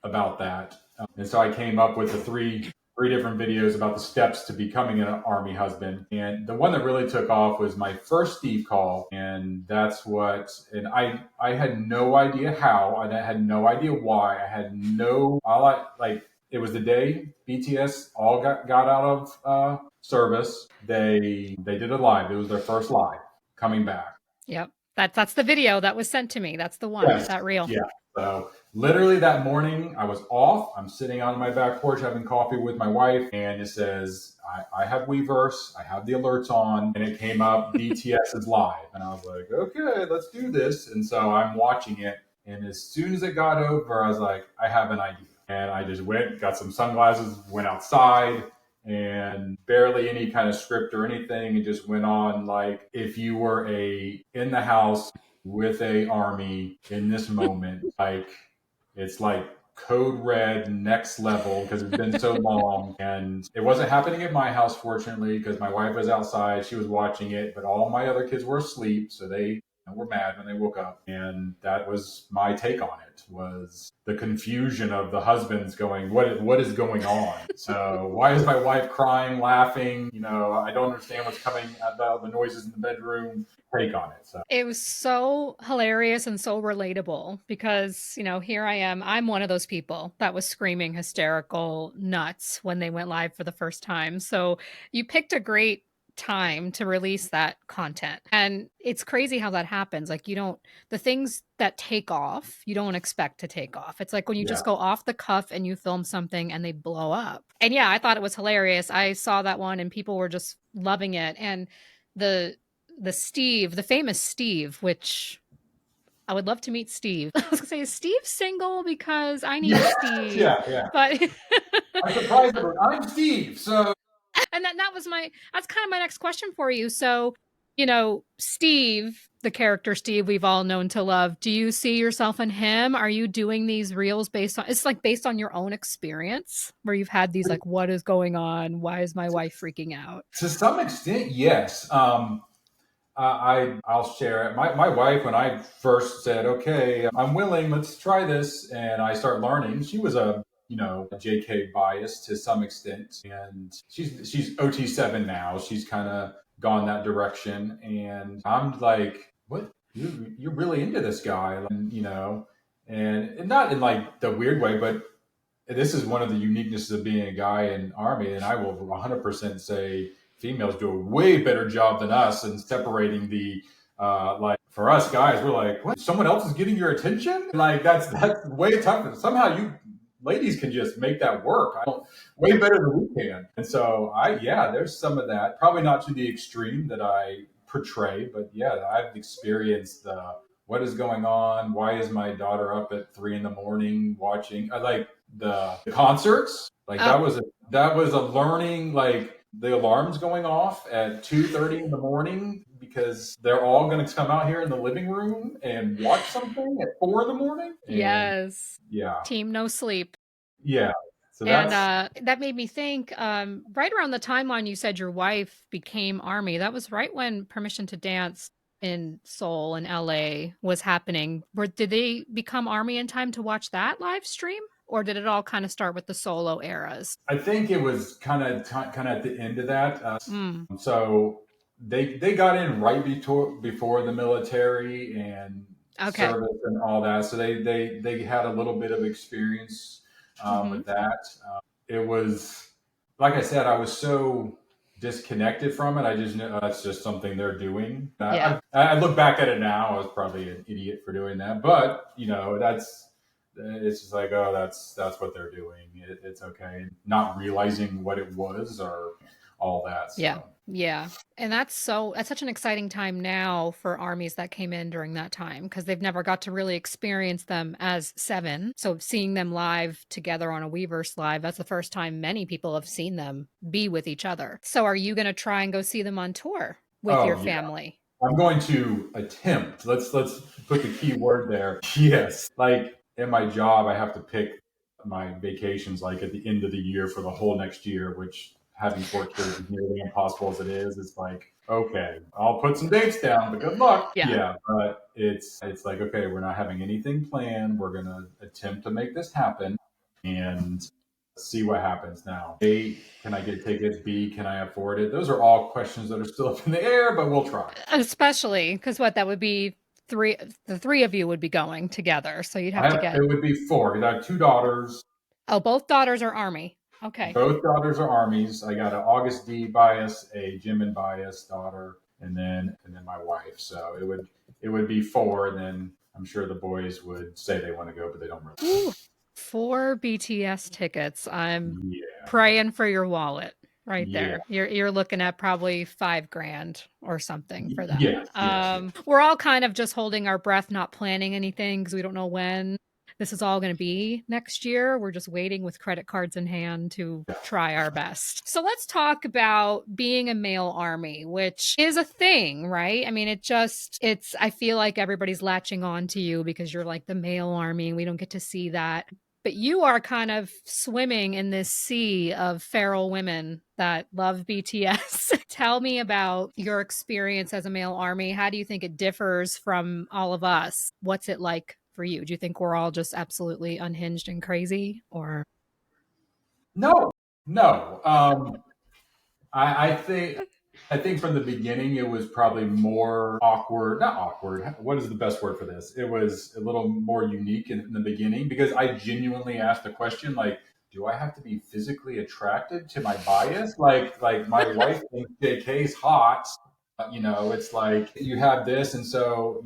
about that. And so I came up with the three different videos about the steps to becoming an army husband. And the one that really took off was my first Steve call. And and I had no idea how, and I had no idea why. I had no, all I, like, it was the day BTS all got out of service. They did a live. It was their first live coming back. Yep. That's the video that was sent to me. That's the one, Yes. that reel. Yeah. So literally that morning, I was off. I'm sitting on my back porch having coffee with my wife, and it says, I have Weverse, I have the alerts on, and it came up, BTS is live. And I was like, okay, let's do this. And so I'm watching it. And as soon as it got over, I was like, I have an idea. And I just went, got some sunglasses, went outside, and barely any kind of script or anything. It just went on like if you were in the house with a army in this moment, like it's like code red next level because it's been so long. And it wasn't happening at my house, fortunately, because my wife was outside, she was watching it, but all my other kids were asleep, so they were mad when they woke up. And that was my take on it, was the confusion of the husbands going, what is going on? So why is my wife crying, laughing? I don't understand what's coming about the noises in the bedroom. Take on it. So It was so hilarious and so relatable because, here I am. I'm one of those people that was screaming hysterical nuts when they went live for the first time. So you picked a great time to release that content. And it's crazy how that happens. Like, the things that take off, you don't expect to take off. It's like when you yeah. just go off the cuff and you film something and they blow up. And yeah, I thought it was hilarious. I saw that one and people were just loving it. And the the famous Steve, which I would love to meet Steve. I was gonna say, is Steve single? Because I need Yeah. Steve. Yeah. Yeah. But I'm surprised. I'm Steve. So and that's kind of my next question for you. So, Steve, the character Steve we've all known to love, do you see yourself in him? Are you doing these reels based on your own experience where you've had these like, what is going on? Why is my wife freaking out? to some extent, yes. I'll share it. My wife, when I first said, "Okay, I'm willing, let's try this," and I start learning, she was a JK bias to some extent, and she's OT7 now. She's kind of gone that direction, and I'm like, "What? You're really into this guy?" And not in like the weird way, but this is one of the uniquenesses of being a guy in Army, and I will 100% say females do a way better job than us in separating the like for us guys, we're like, what? Someone else is getting your attention? Like that's way tougher. Somehow you ladies can just make that work. I don't way better than we can. And so there's some of that. Probably not to the extreme that I portray, but yeah, I've experienced what is going on? Why is my daughter up at 3 a.m. watching? I like the concerts. Like Oh, that was a learning. Like the alarms going off at 2:30 in the morning because they're all going to come out here in the living room and watch something at 4 in the morning. And yes. yeah, Team no sleep. yeah. So And that's that made me think, right around the timeline you said your wife became Army, that was right when Permission to Dance in Seoul and LA was happening. Did they become Army in time to watch that live stream? Or did it all kind of start with the solo eras? I think it was kind of at the end of that. Mm, So they got in right before the military and okay. service and all that. So they had a little bit of experience Hmm. with that. It was like I said, I was so disconnected from it. I just knew that's just something they're doing. Yeah. I look back at it now. I was probably an idiot for doing that, but that's it's just like, oh, that's what they're doing. It's okay. Not realizing what it was or all that. Yeah. So Yeah. And that's such an exciting time now for armies that came in during that time because they've never got to really experience them as seven. So seeing them live together on a Weverse live, that's the first time many people have seen them be with each other. So are you going to try and go see them on tour with your oh yeah, family? I'm going to attempt. Let's put the key word there. Yes, like in my job, I have to pick my vacations like at the end of the year for the whole next year, which having 4 kids is nearly impossible as it is. It's like, okay, I'll put some dates down, but good luck. Yeah. Yeah, but it's like, okay, we're not having anything planned. We're gonna attempt to make this happen and see what happens now. A, can I get tickets? B, can I afford it? Those are all questions that are still up in the air, but we'll try. Especially because that would be the three of you would be going together. So you'd have to get, It would be four because I have two daughters. oh, both daughters are Army. Okay. Both daughters are armies. I got an August D bias, a Jimin bias daughter, and then my wife. So it would be four. And then I'm sure the boys would say they want to go, but they don't really. Ooh, 4 BTS tickets. I'm Yeah, praying for your wallet right yeah, there. You're looking at probably 5 grand or something for that. yes, yes, yes. We're all kind of just holding our breath, not planning anything because we don't know when this is all going to be next year. We're just waiting with credit cards in hand to try our best. So let's talk about being a male army, which is a thing, right? I mean, I feel like everybody's latching on to you because you're like the male army and we don't get to see that. But you are kind of swimming in this sea of feral women that love BTS. Tell me about your experience as a male army. How do you think it differs from all of us? What's it like for you? Do you think we're all just absolutely unhinged and crazy, or? No, no. I think from the beginning it was probably more awkward. Not awkward. What is the best word for this? It was a little more unique in the beginning because I genuinely asked the question like, do I have to be physically attracted to my bias? Like my wife thinks JK's hot. It's like you have this, and so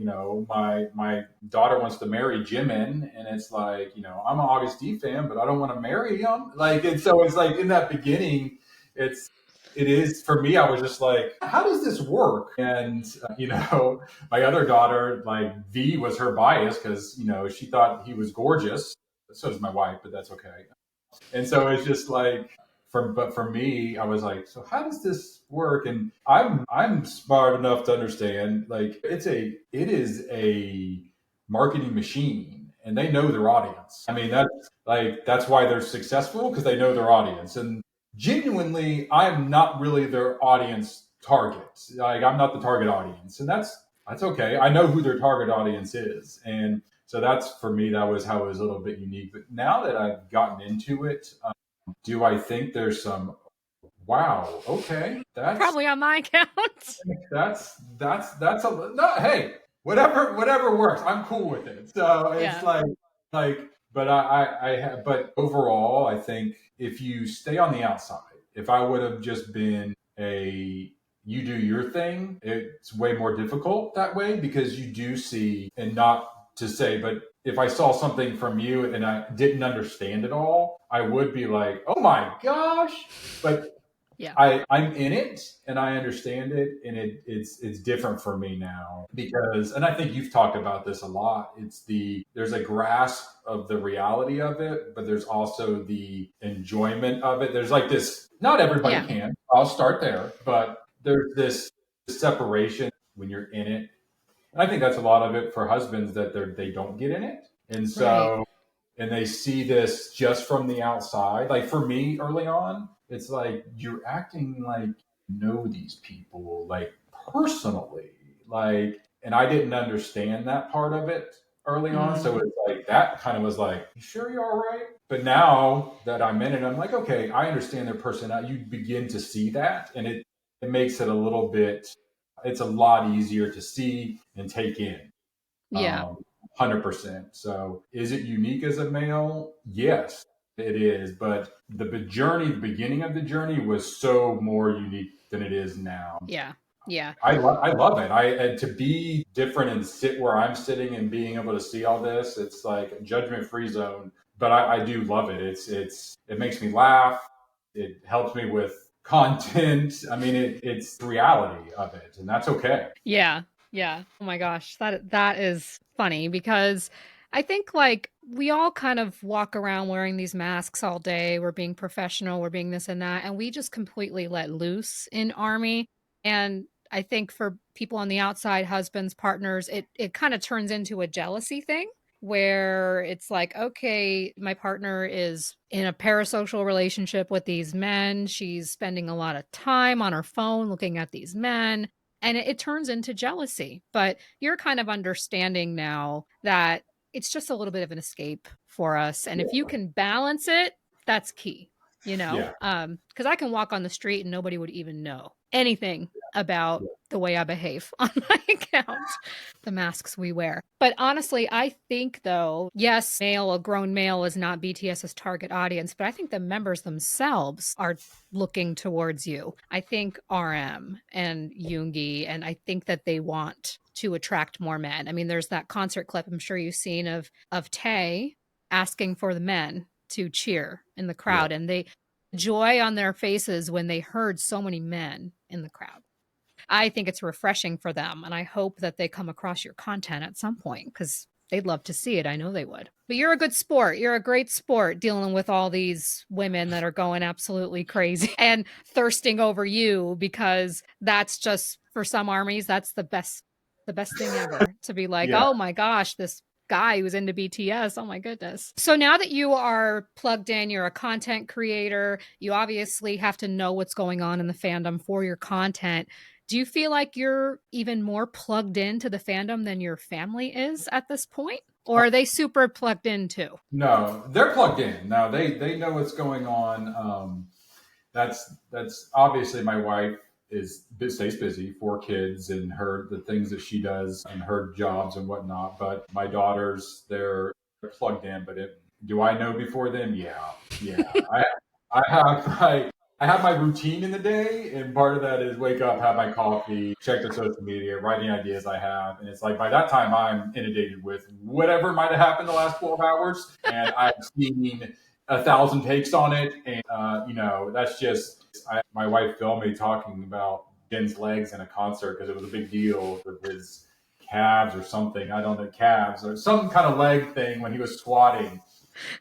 my daughter wants to marry Jimin, and it's like I'm an August D fan, but I don't want to marry him. Like, and so it's like in that beginning, it is for me. I was just like, how does this work? And my other daughter, like V, was her bias because she thought he was gorgeous. So does my wife, but that's okay. And so it's just like but for me, I was like, so how does this work? And I'm smart enough to understand like it is a marketing machine and they know their audience. I mean, that's why they're successful because they know their audience. And genuinely, I'm not really their audience target. Like I'm not the target audience. And that's okay. I know who their target audience is. And so that's for me, that was how it was a little bit unique. But now that I've gotten into it, do I think there's some wow, okay, Probably on my account. that's a no, hey, whatever works. I'm cool with it. So it's Yeah. like but but overall, I think if you stay on the outside, if I would have just been a you do your thing, it's way more difficult that way because you do see, and not to say, but if I saw something from you and I didn't understand it all, I would be like, oh my gosh. But Yeah. I'm in it and I understand it, and it's different for me now because, and I think you've talked about this a lot. There's a grasp of the reality of it, but there's also the enjoyment of it. There's like this. Not everybody Yeah. can. I'll start there, but there's this separation when you're in it. And I think that's a lot of it for husbands that they don't get in it, and Right. so and they see this just from the outside. Like for me early on, it's like you're acting like you know these people like personally. Like, and I didn't understand that part of it early on. So Mm. it's like that kind of was like, you sure you're all right? But now that I'm in it, I'm like, okay, I understand their personality. You begin to see that, and it makes it a little bit. It's a lot easier to see and take in. Yeah. 100%. So, is it unique as a male? Yes, it is. But the beginning of the journey was so more unique than it is now. Yeah. Yeah. I love it. And to be different and sit where I'm sitting and being able to see all this, it's like a judgment free zone. But I do love it. It makes me laugh. It helps me with content. I mean, it's the reality of it, and that's okay. Yeah. Yeah. Oh my gosh. That is funny because I think like we all kind of walk around wearing these masks all day. We're being professional, we're being this and that, and we just completely let loose in army. And I think for people on the outside, husbands, partners, it kind of turns into a jealousy thing where it's like, okay, my partner is in a parasocial relationship with these men. She's spending a lot of time on her phone looking at these men, and it turns into jealousy. But you're kind of understanding now that it's just a little bit of an escape for us, and if you can balance it, that's key, Yeah. because I can walk on the street and nobody would even know anything about the way I behave on my account, the masks we wear. But honestly, I think though, yes, a grown male is not BTS's target audience, but I think the members themselves are looking towards you. I think RM and Yoongi, and I think that they want to attract more men. I mean, there's that concert clip I'm sure you've seen of Tae asking for the men to cheer in the Yeah. crowd, and they joy on their faces when they heard so many men in the crowd. I think it's refreshing for them, and I hope that they come across your content at some point because they'd love to see it. I know they would. But you're a good sport. You're a great sport dealing with all these women that are going absolutely crazy and thirsting over you because that's just for some armies, that's the best thing ever to be like, Yeah. oh my gosh, this guy who's into BTS. Oh my goodness. So now that you are plugged in, you're a content creator, you obviously have to know what's going on in the fandom for your content. Do you feel like you're even more plugged into the fandom than your family is at this point? Or are they super plugged in too? No, they're plugged in. No, they know what's going on. That's obviously my wife is stays busy, 4 kids, and her the things that she does and her jobs and whatnot. But my daughters, they're plugged in. But do I know before them? Yeah, yeah. I have I have my routine in the day, and part of that is wake up, have my coffee, check the social media, write any ideas I have, and it's like by that time I'm inundated with whatever might have happened the last 12 hours, and I've seen 1,000 takes on it, and that's just my wife filmed me talking about Jen's legs in a concert because it was a big deal with his calves or something. I don't know, calves or some kind of leg thing when he was squatting.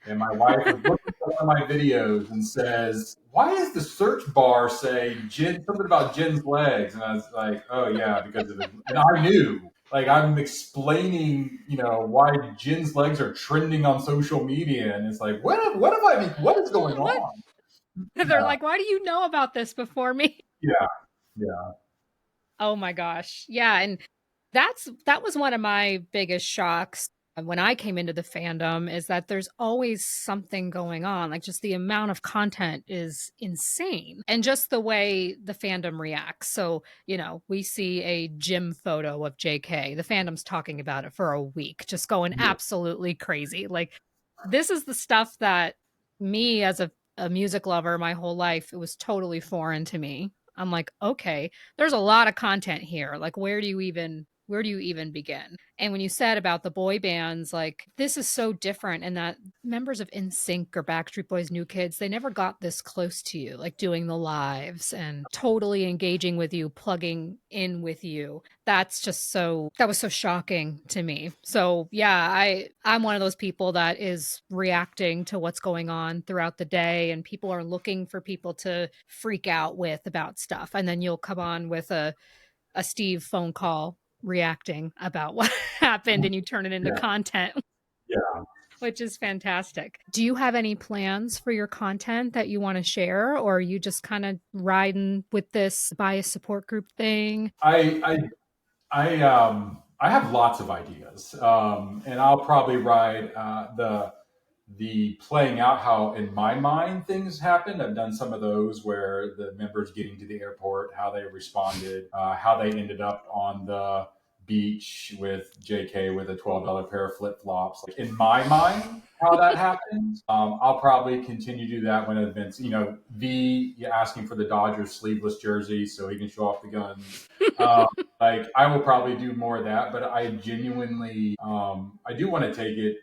And my wife was looking at one of my videos and says, "Why does the search bar say Jen, something about Jen's legs?" And I was like, "Oh yeah, because of it." And I knew, like, I'm explaining, why Jen's legs are trending on social media, and it's like, what is going What? on? They're Yeah, like, why do you know about this before me? yeah, yeah, Oh my gosh. Yeah, and that was one of my biggest shocks when I came into the fandom is that there's always something going on. Like just the amount of content is insane. And just the way the fandom reacts. So, we see a gym photo of JK. The fandom's talking about it for a week, just going yeah, absolutely crazy. Like this is the stuff that me as a music lover my whole life, it was totally foreign to me. I'm like, okay, there's a lot of content here. Like, where do you even begin? And when you said about the boy bands, like this is so different and that members of NSYNC or Backstreet Boys, New Kids, they never got this close to you, like doing the lives and totally engaging with you, plugging in with you. That was so shocking to me. So yeah, I'm one of those people that is reacting to what's going on throughout the day, and people are looking for people to freak out with about stuff. And then you'll come on with a Steve phone call reacting about what happened and you turn it into yeah, content, yeah. which is fantastic. Do you have any plans for your content that you want to share, or are you just kind of riding with this bias support group thing? I have lots of ideas, and I'll probably write the playing out how in my mind things happened. I've done some of those where the members getting to the airport, how they responded, how they ended up on the beach with JK with a $12 pair of flip flops. Like in my mind, how that happened. I'll probably continue to do that when events. V asking for the Dodgers sleeveless jersey so he can show off the guns. Um, like I will probably do more of that, but I genuinely, I do want to take it.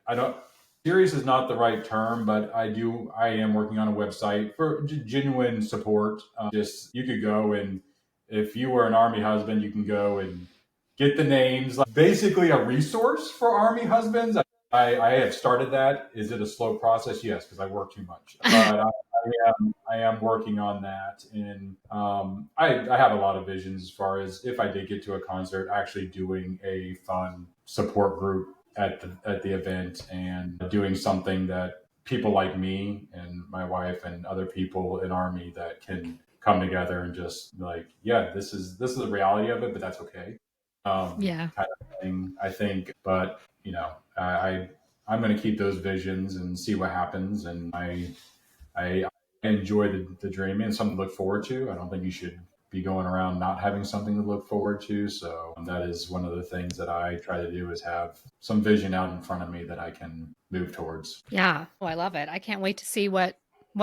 I don't. Serious is not the right term, but I am working on a website for genuine support. Just you could go and if you were an army husband, you can go and get the names. Like, basically, a resource for army husbands. I have started that. Is it a slow process? Yes, because I work too much. But I am working on that, and I have a lot of visions as far as if I did get to a concert, actually doing a fun support group at the event and doing something that people like me and my wife and other people in army that can come together and just like, yeah, this is the reality of it, but that's okay. Yeah. Kind of thing, I think. But I'm going to keep those visions and see what happens. And I enjoy the dreaming and something to look forward to. I don't think you should be going around not having something to look forward to. So that is one of the things that I try to do is have some vision out in front of me that I can move towards. Yeah. Oh, I love it. I can't wait to see what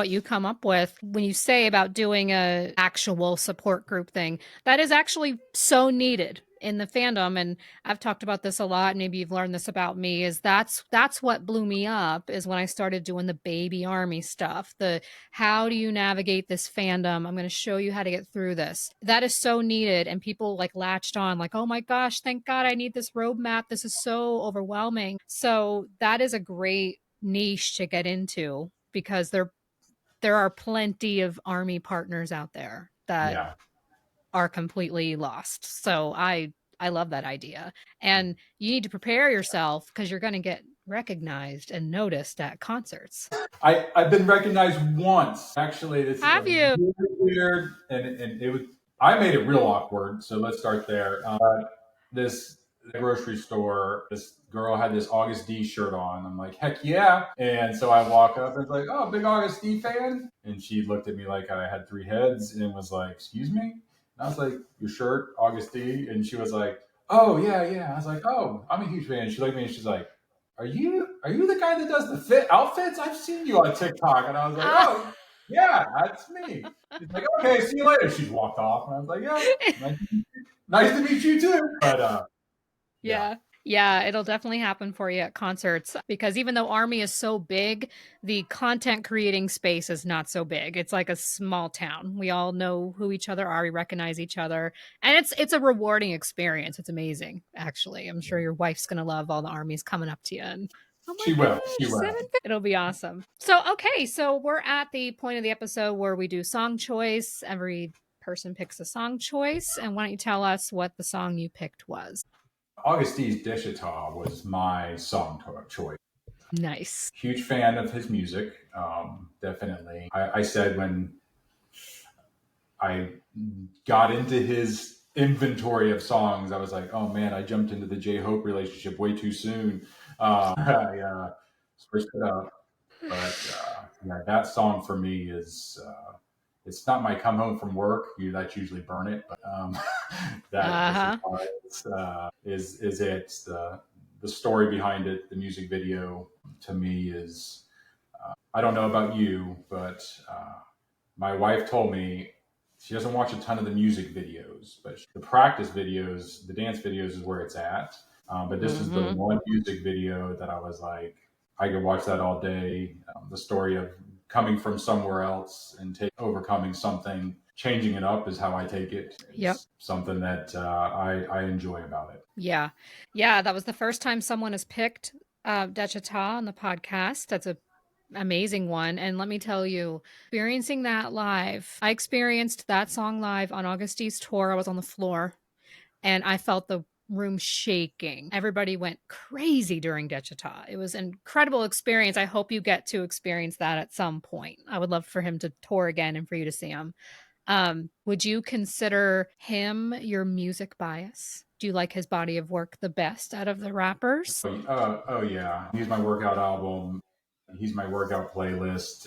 you come up with when you say about doing a actual support group thing. That is actually so needed in the fandom, and I've talked about this a lot. Maybe you've learned this about me is that's what blew me up is when I started doing the baby army stuff. The how do you navigate this fandom? I'm going to show you how to get through this. That is so needed, and people like latched on like, "Oh my gosh, thank God I need this roadmap. This is so overwhelming." So that is a great niche to get into because there are plenty of army partners out there that Yeah. are completely lost. So I love that idea. And you need to prepare yourself because you're going to get recognized and noticed at concerts. I've been recognized once. Actually, this is Have a you? really weird, and it was, I made it real awkward. So let's start there. This grocery store, this girl had this August D shirt on. I'm like, heck yeah. And so I walk up and it's like, oh, big August D fan. And she looked at me like I had three heads and was like, excuse me? And I was like, your shirt, August D? And she was like, oh, yeah, yeah. I was like, oh, I'm a huge fan. She looked at me and she's like, are you the guy that does the fit outfits? I've seen you on TikTok. And I was like, Ah. oh, yeah, that's me. She's like, okay, see you later. She's walked off. And I was like, yeah, nice to meet you too. But yeah. Yeah. Yeah, it'll definitely happen for you at concerts because even though Army is so big, the content creating space is not so big. It's like a small town. We all know who each other are, we recognize each other, and it's a rewarding experience. It's amazing, actually. I'm sure your wife's going to love all the armies coming up to you and oh my She will. She gosh, will. 750. It'll be awesome. So, okay, so we're at the point of the episode where we do song choice. Every person picks a song choice, and why don't you tell us what the song you picked was? Augustine's Deshita was my song choice. Nice. Huge fan of his music. Definitely. I said when I got into his inventory of songs, I was like, oh man, I jumped into the J Hope relationship way too soon. I switched it up. But yeah, that song for me is it's not my come home from work. That's usually burn it, but that Uh-huh. is it. The story behind it, the music video, to me is. I don't know about you, but my wife told me she doesn't watch a ton of the music videos, but the practice videos, the dance videos, is where it's at. But this is the Mhm. one music video that I was like, I could watch that all day. The story of coming from somewhere else and overcoming something, changing it up is how I take it. Yep. Is something that I enjoy about it. Yeah. Yeah, that was the first time someone has picked Dechata on the podcast. That's a amazing one. And let me tell you, experiencing that live, I experienced that song live on Augustine's tour. I was on the floor and I felt the room shaking. Everybody went crazy during Dechata. It was an incredible experience. I hope you get to experience that at some point. I would love for him to tour again and for you to see him. Would you consider him your music bias? Do you like his body of work the best out of the rappers? Oh yeah, he's my workout album. He's my workout playlist.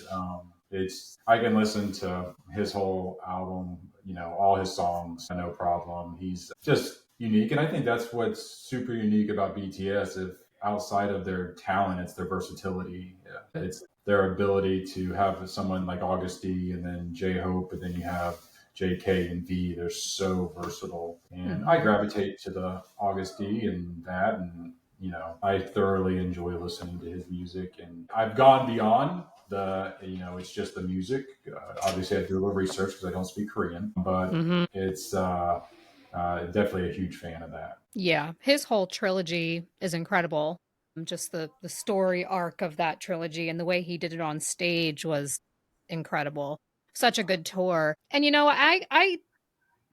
It's I can listen to his whole album, all his songs, no problem. He's just unique, and I think that's what's super unique about BTS. If outside of their talent, it's their versatility. Yeah. It's their ability to have someone like August D, and then J Hope, and then you have JK and V. They're so versatile, and I Mhm. gravitate to the August D and that, and I thoroughly enjoy listening to his music, and I've gone beyond it's just the music. Obviously, I do a little research because I don't speak Korean, but Mhm. it's definitely a huge fan of that. Yeah, his whole trilogy is incredible. Just the story arc of that trilogy and the way he did it on stage was incredible. Such a good tour. And I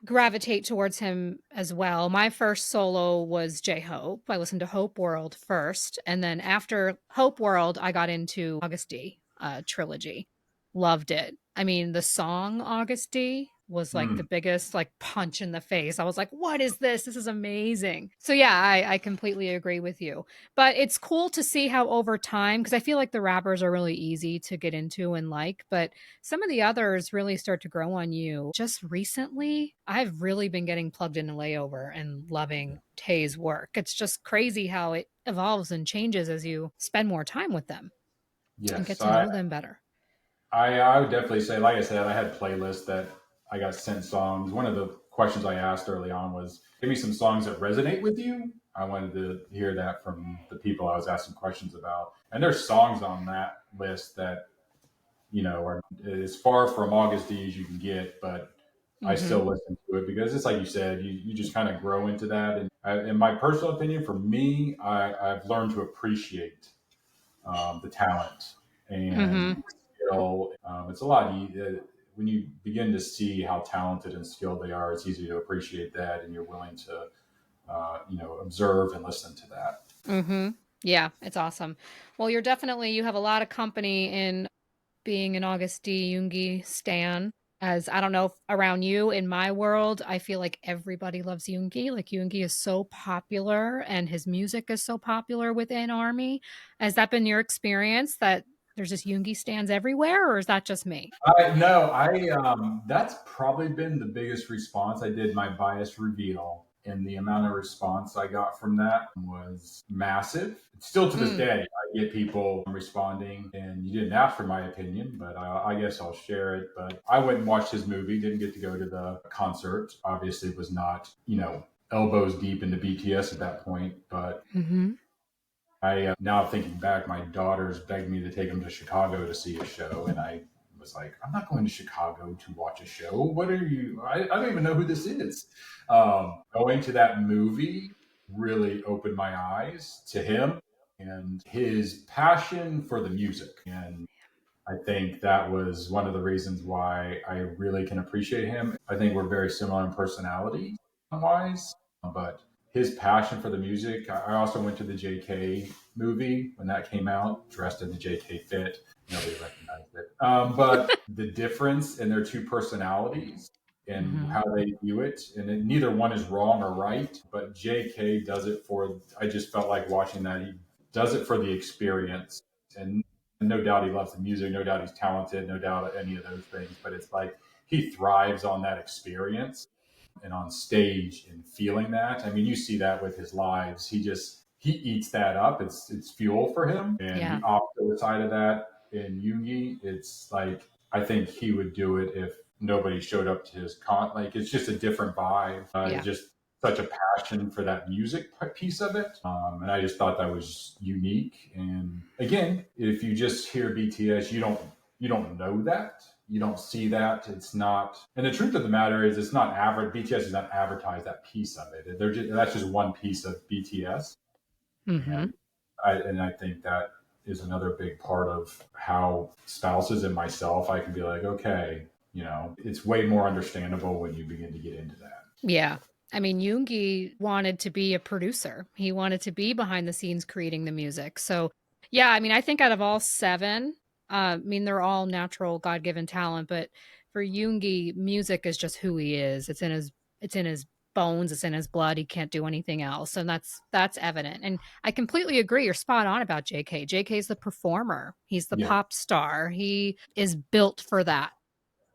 gravitate towards him as well. My first solo was J Hope. I listened to Hope World first, and then after Hope World, I got into August D trilogy. Loved it. I mean, the song August D was like the Mm. biggest like punch in the face. I was like, "What is this? This is amazing." So yeah, I completely agree with you. But it's cool to see how over time, because I feel like the rappers are really easy to get into and like, but some of the others really start to grow on you. Just recently, I've really been getting plugged into Layover and loving Tay's work. It's just crazy how it evolves and changes as you spend more time with them and get Yes, to know them better. I would definitely say, like I said, I had playlists that I got sent songs. One of the questions I asked early on was, give me some songs that resonate with you. I wanted to hear that from the people I was asking questions about. And there's songs on that list that, are as far from August D as you can get, but I Hmm. still listen to it because it's like you said, you just kind of grow into that. And in my personal opinion, for me, I've learned to appreciate the talent and Hmm. skill. It's a lot when you begin to see how talented and skilled they are. It's easy to appreciate that, and you're willing to observe and listen to that. Mm-hmm. Yeah, it's awesome. Well, you have a lot of company in being an August D. Yoongi stan. As I don't know if around you in my world, I feel like everybody loves Yoongi. Like Yoongi is so popular and his music is so popular within Army. Has that been your experience that there's just Yoongi stands everywhere, or is that just me? No, that's probably been the biggest response. I did my bias reveal, and the amount of response I got from that was massive. Still to this Mm, day, I get people responding, and you didn't ask for my opinion, but I guess I'll share it. But I went and watched his movie, didn't get to go to the concert. Obviously, was not, elbows deep into BTS at that point, but mm-hmm. I now thinking back, my daughters begged me to take them to Chicago to see a show, and I was like, I'm not going to Chicago to watch a show. What are you? I don't even know who this is. Going to that movie really opened my eyes to him and his passion for the music. And I think that was one of the reasons why I really can appreciate him. I think we're very similar in personality wise, but his passion for the music. I also went to the JK movie when that came out, dressed in the JK fit. Nobody recognized it. But the difference in their two personalities and Mm-hmm. how they view it, and neither one is wrong or right, but JK does it for, I just felt like watching that. He does it for the experience. And no doubt he loves the music, no doubt he's talented, no doubt any of those things, but it's like he thrives on that experience and on stage and feeling that. I mean, you see that with his lives. He eats that up. It's fuel for him. And Yeah, the opposite side of that in Yoongi, it's like I think he would do it if nobody showed up to his con. Like it's just a different vibe. It's yeah, just such a passion for that music piece of it, and I just thought that was unique. And again, if you just hear BTS, you don't know that. You don't see that. It's not. And the truth of the matter is, it's not average. BTS does not advertise that piece of it. That's just one piece of BTS. mm-hmm. And I think that is another big part of how spouses and myself, I can be like, okay, it's way more understandable when you begin to get into that. Yeah. I mean, Yoongi wanted to be a producer. He wanted to be behind the scenes creating the music. So, yeah, I mean, I think out of all seven, I mean, they're all natural God-given talent, but for Yoongi, music is just who he is. It's in his bones, it's in his blood. He can't do anything else. And that's evident. And I completely agree. You're spot on about JK. JK is the performer. He's the Yeah, pop star. He is built for that.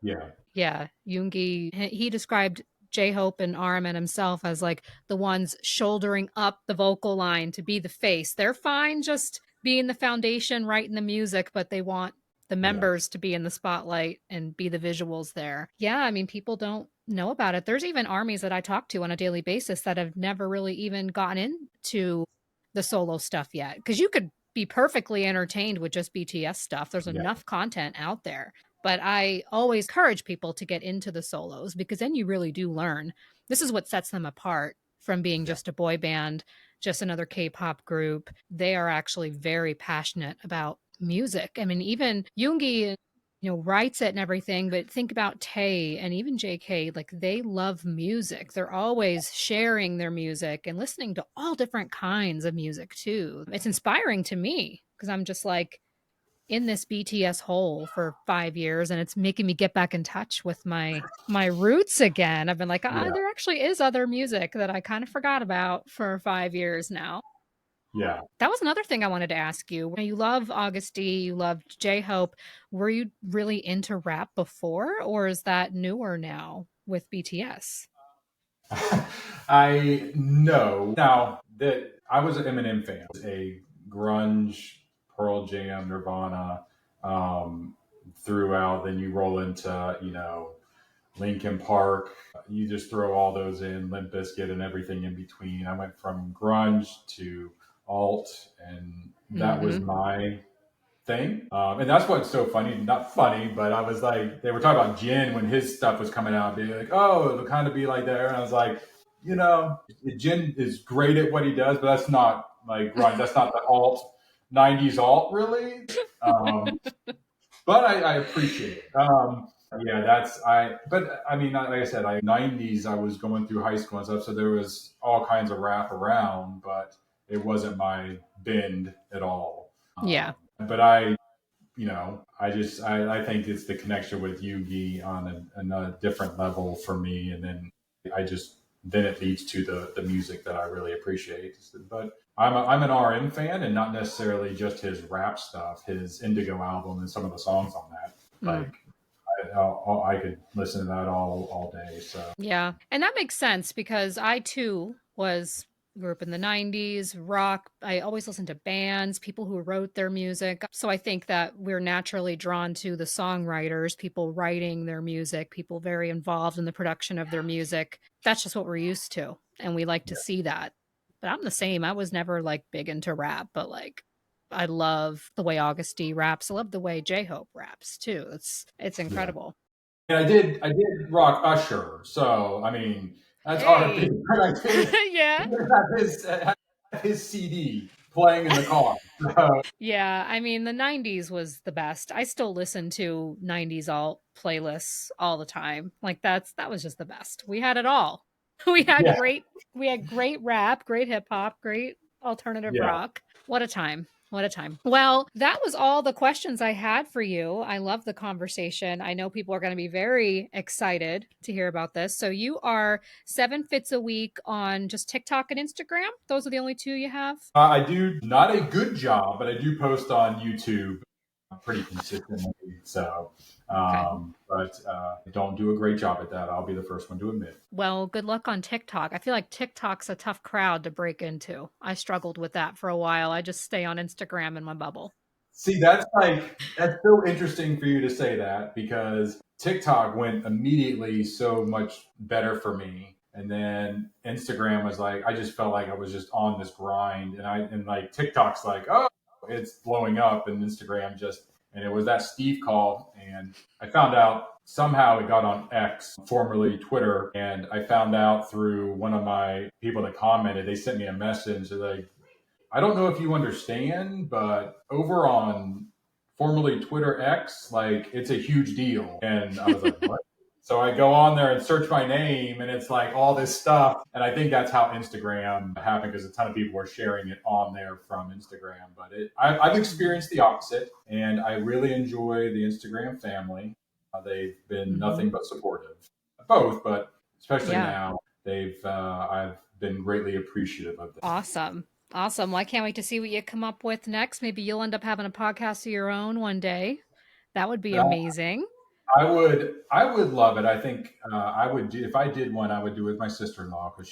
yeah, Yeah, Yoongi, he described J-Hope and Armin himself as like the ones shouldering up the vocal line to be the face. They're fine just being the foundation, writing the music, but they want the yeah, members to be in the spotlight and be the visuals there. Yeah, I mean, people don't know about it. There's even armies that I talk to on a daily basis that have never really even gotten into the solo stuff yet. Because you could be perfectly entertained with just BTS stuff. There's yeah, enough content out there. But I always encourage people to get into the solos because then you really do learn. This is what sets them apart from being yeah, just a boy band, just another K-pop group. They are actually very passionate about music. I mean, even Yoongi, writes it and everything, but think about Tay and even JK, like they love music. They're always sharing their music and listening to all different kinds of music too. It's inspiring to me because I'm just like, in this BTS hole for 5 years and it's making me get back in touch with my roots again. I've been like, yeah, there actually is other music that I kind of forgot about for 5 years now. yeah. That was another thing I wanted to ask you. You love August D, you loved J-Hope. Were you really into rap before or is that newer now with BTS? I know now that I was an Eminem fan, a grunge, Pearl Jam, Nirvana, um, throughout. Then you roll into Linkin Park. You just throw all those in, Limp Bizkit, and everything in between. I went from grunge to alt, and that was Mhm. my thing. And that's what's so funny. Not funny, but I was like, they were talking about Jin when his stuff was coming out, being like, oh, it'll kind of be like there. And I was like, Jin is great at what he does, but that's not like grunge. That's not the alt, 90s alt, really. Um, but I appreciate it. Yeah, that's I. But I mean, like I said, '90s. I was going through high school and stuff, so there was all kinds of rap around, but it wasn't my bend at all. Yeah. But I, I think it's the connection with Yugi on a different level for me, and I just then it leads to the music that I really appreciate. But I'm an RM fan, and not necessarily just his rap stuff. His Indigo album and some of the songs on that, Mm. like I could listen to that all day. So Yeah. And that makes sense because I too grew up in the 90s, rock. I always listened to bands, people who wrote their music. So I think that we're naturally drawn to the songwriters, people writing their music, people very involved in the production of their music. That's just what we're used to. And we like to see that. But I'm the same. I was never like big into rap, but like I love the way August D raps. I love the way J Hope raps too. It's yeah, incredible. and I did rock Usher. So I mean that's R&B, Hey. but I did Yeah. have his CD playing in the car. Yeah, I mean, the 90s was the best. I still listen to 90s alt playlists all the time. Like that was just the best. We had it all. We had Yeah, great we had great rap, great hip hop, great alternative yeah. rock. What a time. What a time. Well, that was all the questions I had for you. I love the conversation. I know people are going to be very excited to hear about this. So you are 7 fits a week on just TikTok and Instagram. Those are the only two you have? I do not a good job, but I do post on YouTube pretty consistently. So, Okay. but don't do a great job at that. I'll be the first one to admit. Well, good luck on TikTok. I feel like TikTok's a tough crowd to break into. I struggled with that for a while. I just stay on Instagram in my bubble. See, that's so interesting for you to say that because TikTok went immediately so much better for me. And then Instagram was like, I just felt like I was just on this grind. And like TikTok's like, oh, it's blowing up. And Instagram and it was that Steve call. And I found out somehow it got on X, formerly Twitter. And I found out through one of my people that commented, they sent me a message. They're like, I don't know if you understand, but over on formerly Twitter X, like it's a huge deal. And I was like, what? So I go on there and search my name, and it's like all this stuff. And I think that's how Instagram happened because a ton of people were sharing it on there from Instagram. But I've experienced the opposite, and I really enjoy the Instagram family. They've been Hmm. nothing but supportive, both, but especially Yeah. now, I've been greatly appreciative of them. Awesome. Awesome. Well, I can't wait to see what you come up with next. Maybe you'll end up having a podcast of your own one day. That would be amazing. I would love it. I think I would do if I did one. I would do it with my sister in law because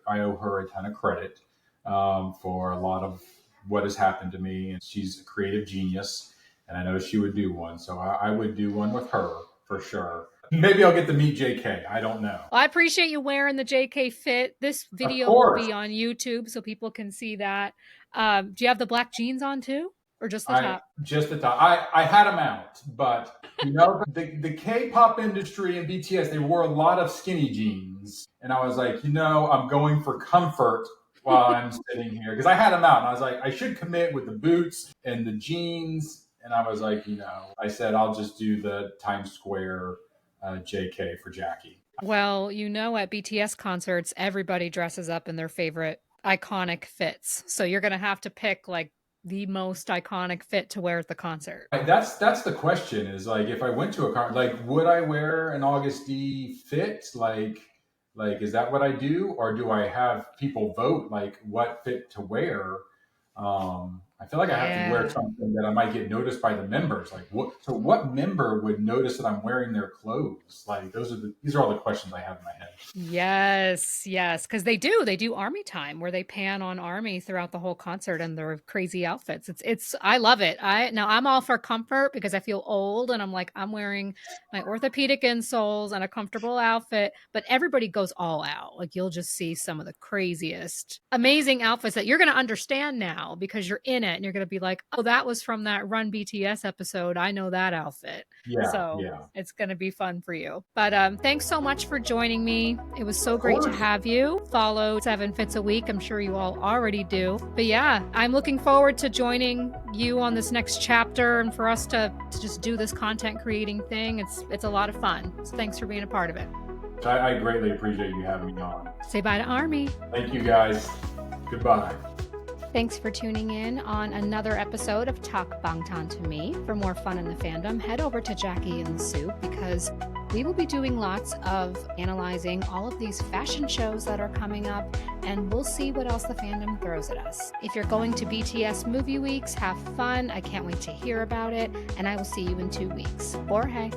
I owe her a ton of credit for a lot of what has happened to me, and she's a creative genius, and I know she would do one. So I would do one with her for sure. Maybe I'll get to meet JK. I don't know. Well, I appreciate you wearing the JK fit. This Of video will course, be on YouTube so people can see that. Do you have the black jeans on too? Or just the I top? just the time I had them out, but the K-pop industry and BTS they wore a lot of skinny jeans, and I was like, I'm going for comfort while I'm sitting here because I had them out, and I was like, I should commit with the boots and the jeans, and I was like, I said I'll just do the Times Square JK for Jackie. Well, at BTS concerts, everybody dresses up in their favorite iconic fits. So you're going to have to pick like the most iconic fit to wear at the concert. That's the question is like if I went to a car like would I wear an August D fit like is that what I do or do I have people vote like what fit to wear? I feel like I have to wear Yeah. something that I might get noticed by the members. Like what member would notice that I'm wearing their clothes? Like these are all the questions I have in my head. Yes, yes, because they do army time where they pan on army throughout the whole concert and their crazy outfits. It's I love it. I'm all for comfort because I feel old and I'm like I'm wearing my orthopedic insoles and a comfortable outfit, but everybody goes all out. Like you'll just see some of the craziest, amazing outfits that you're going to understand now because you're in it and you're going to be like, oh, that was from that Run BTS episode. I know that outfit. Yeah, So yeah. it's going to be fun for you. But thanks so much for joining me. It was so Of great to course. have you. Follow 7 Fits a Week. I'm sure you all already do. But yeah, I'm looking forward to joining you on this next chapter and for us to just do this content creating thing. It's a lot of fun. So thanks for being a part of it. I greatly appreciate you having me on. Say bye to Army. Thank you, guys. Goodbye. Thanks for tuning in on another episode of Talk Bangtan to Me. For more fun in the fandom, head over to Jackie in the Soup because we will be doing lots of analyzing all of these fashion shows that are coming up, and we'll see what else the fandom throws at us. If you're going to BTS movie weeks, have fun. I can't wait to hear about it, and I will see you in 2 weeks. Jorge.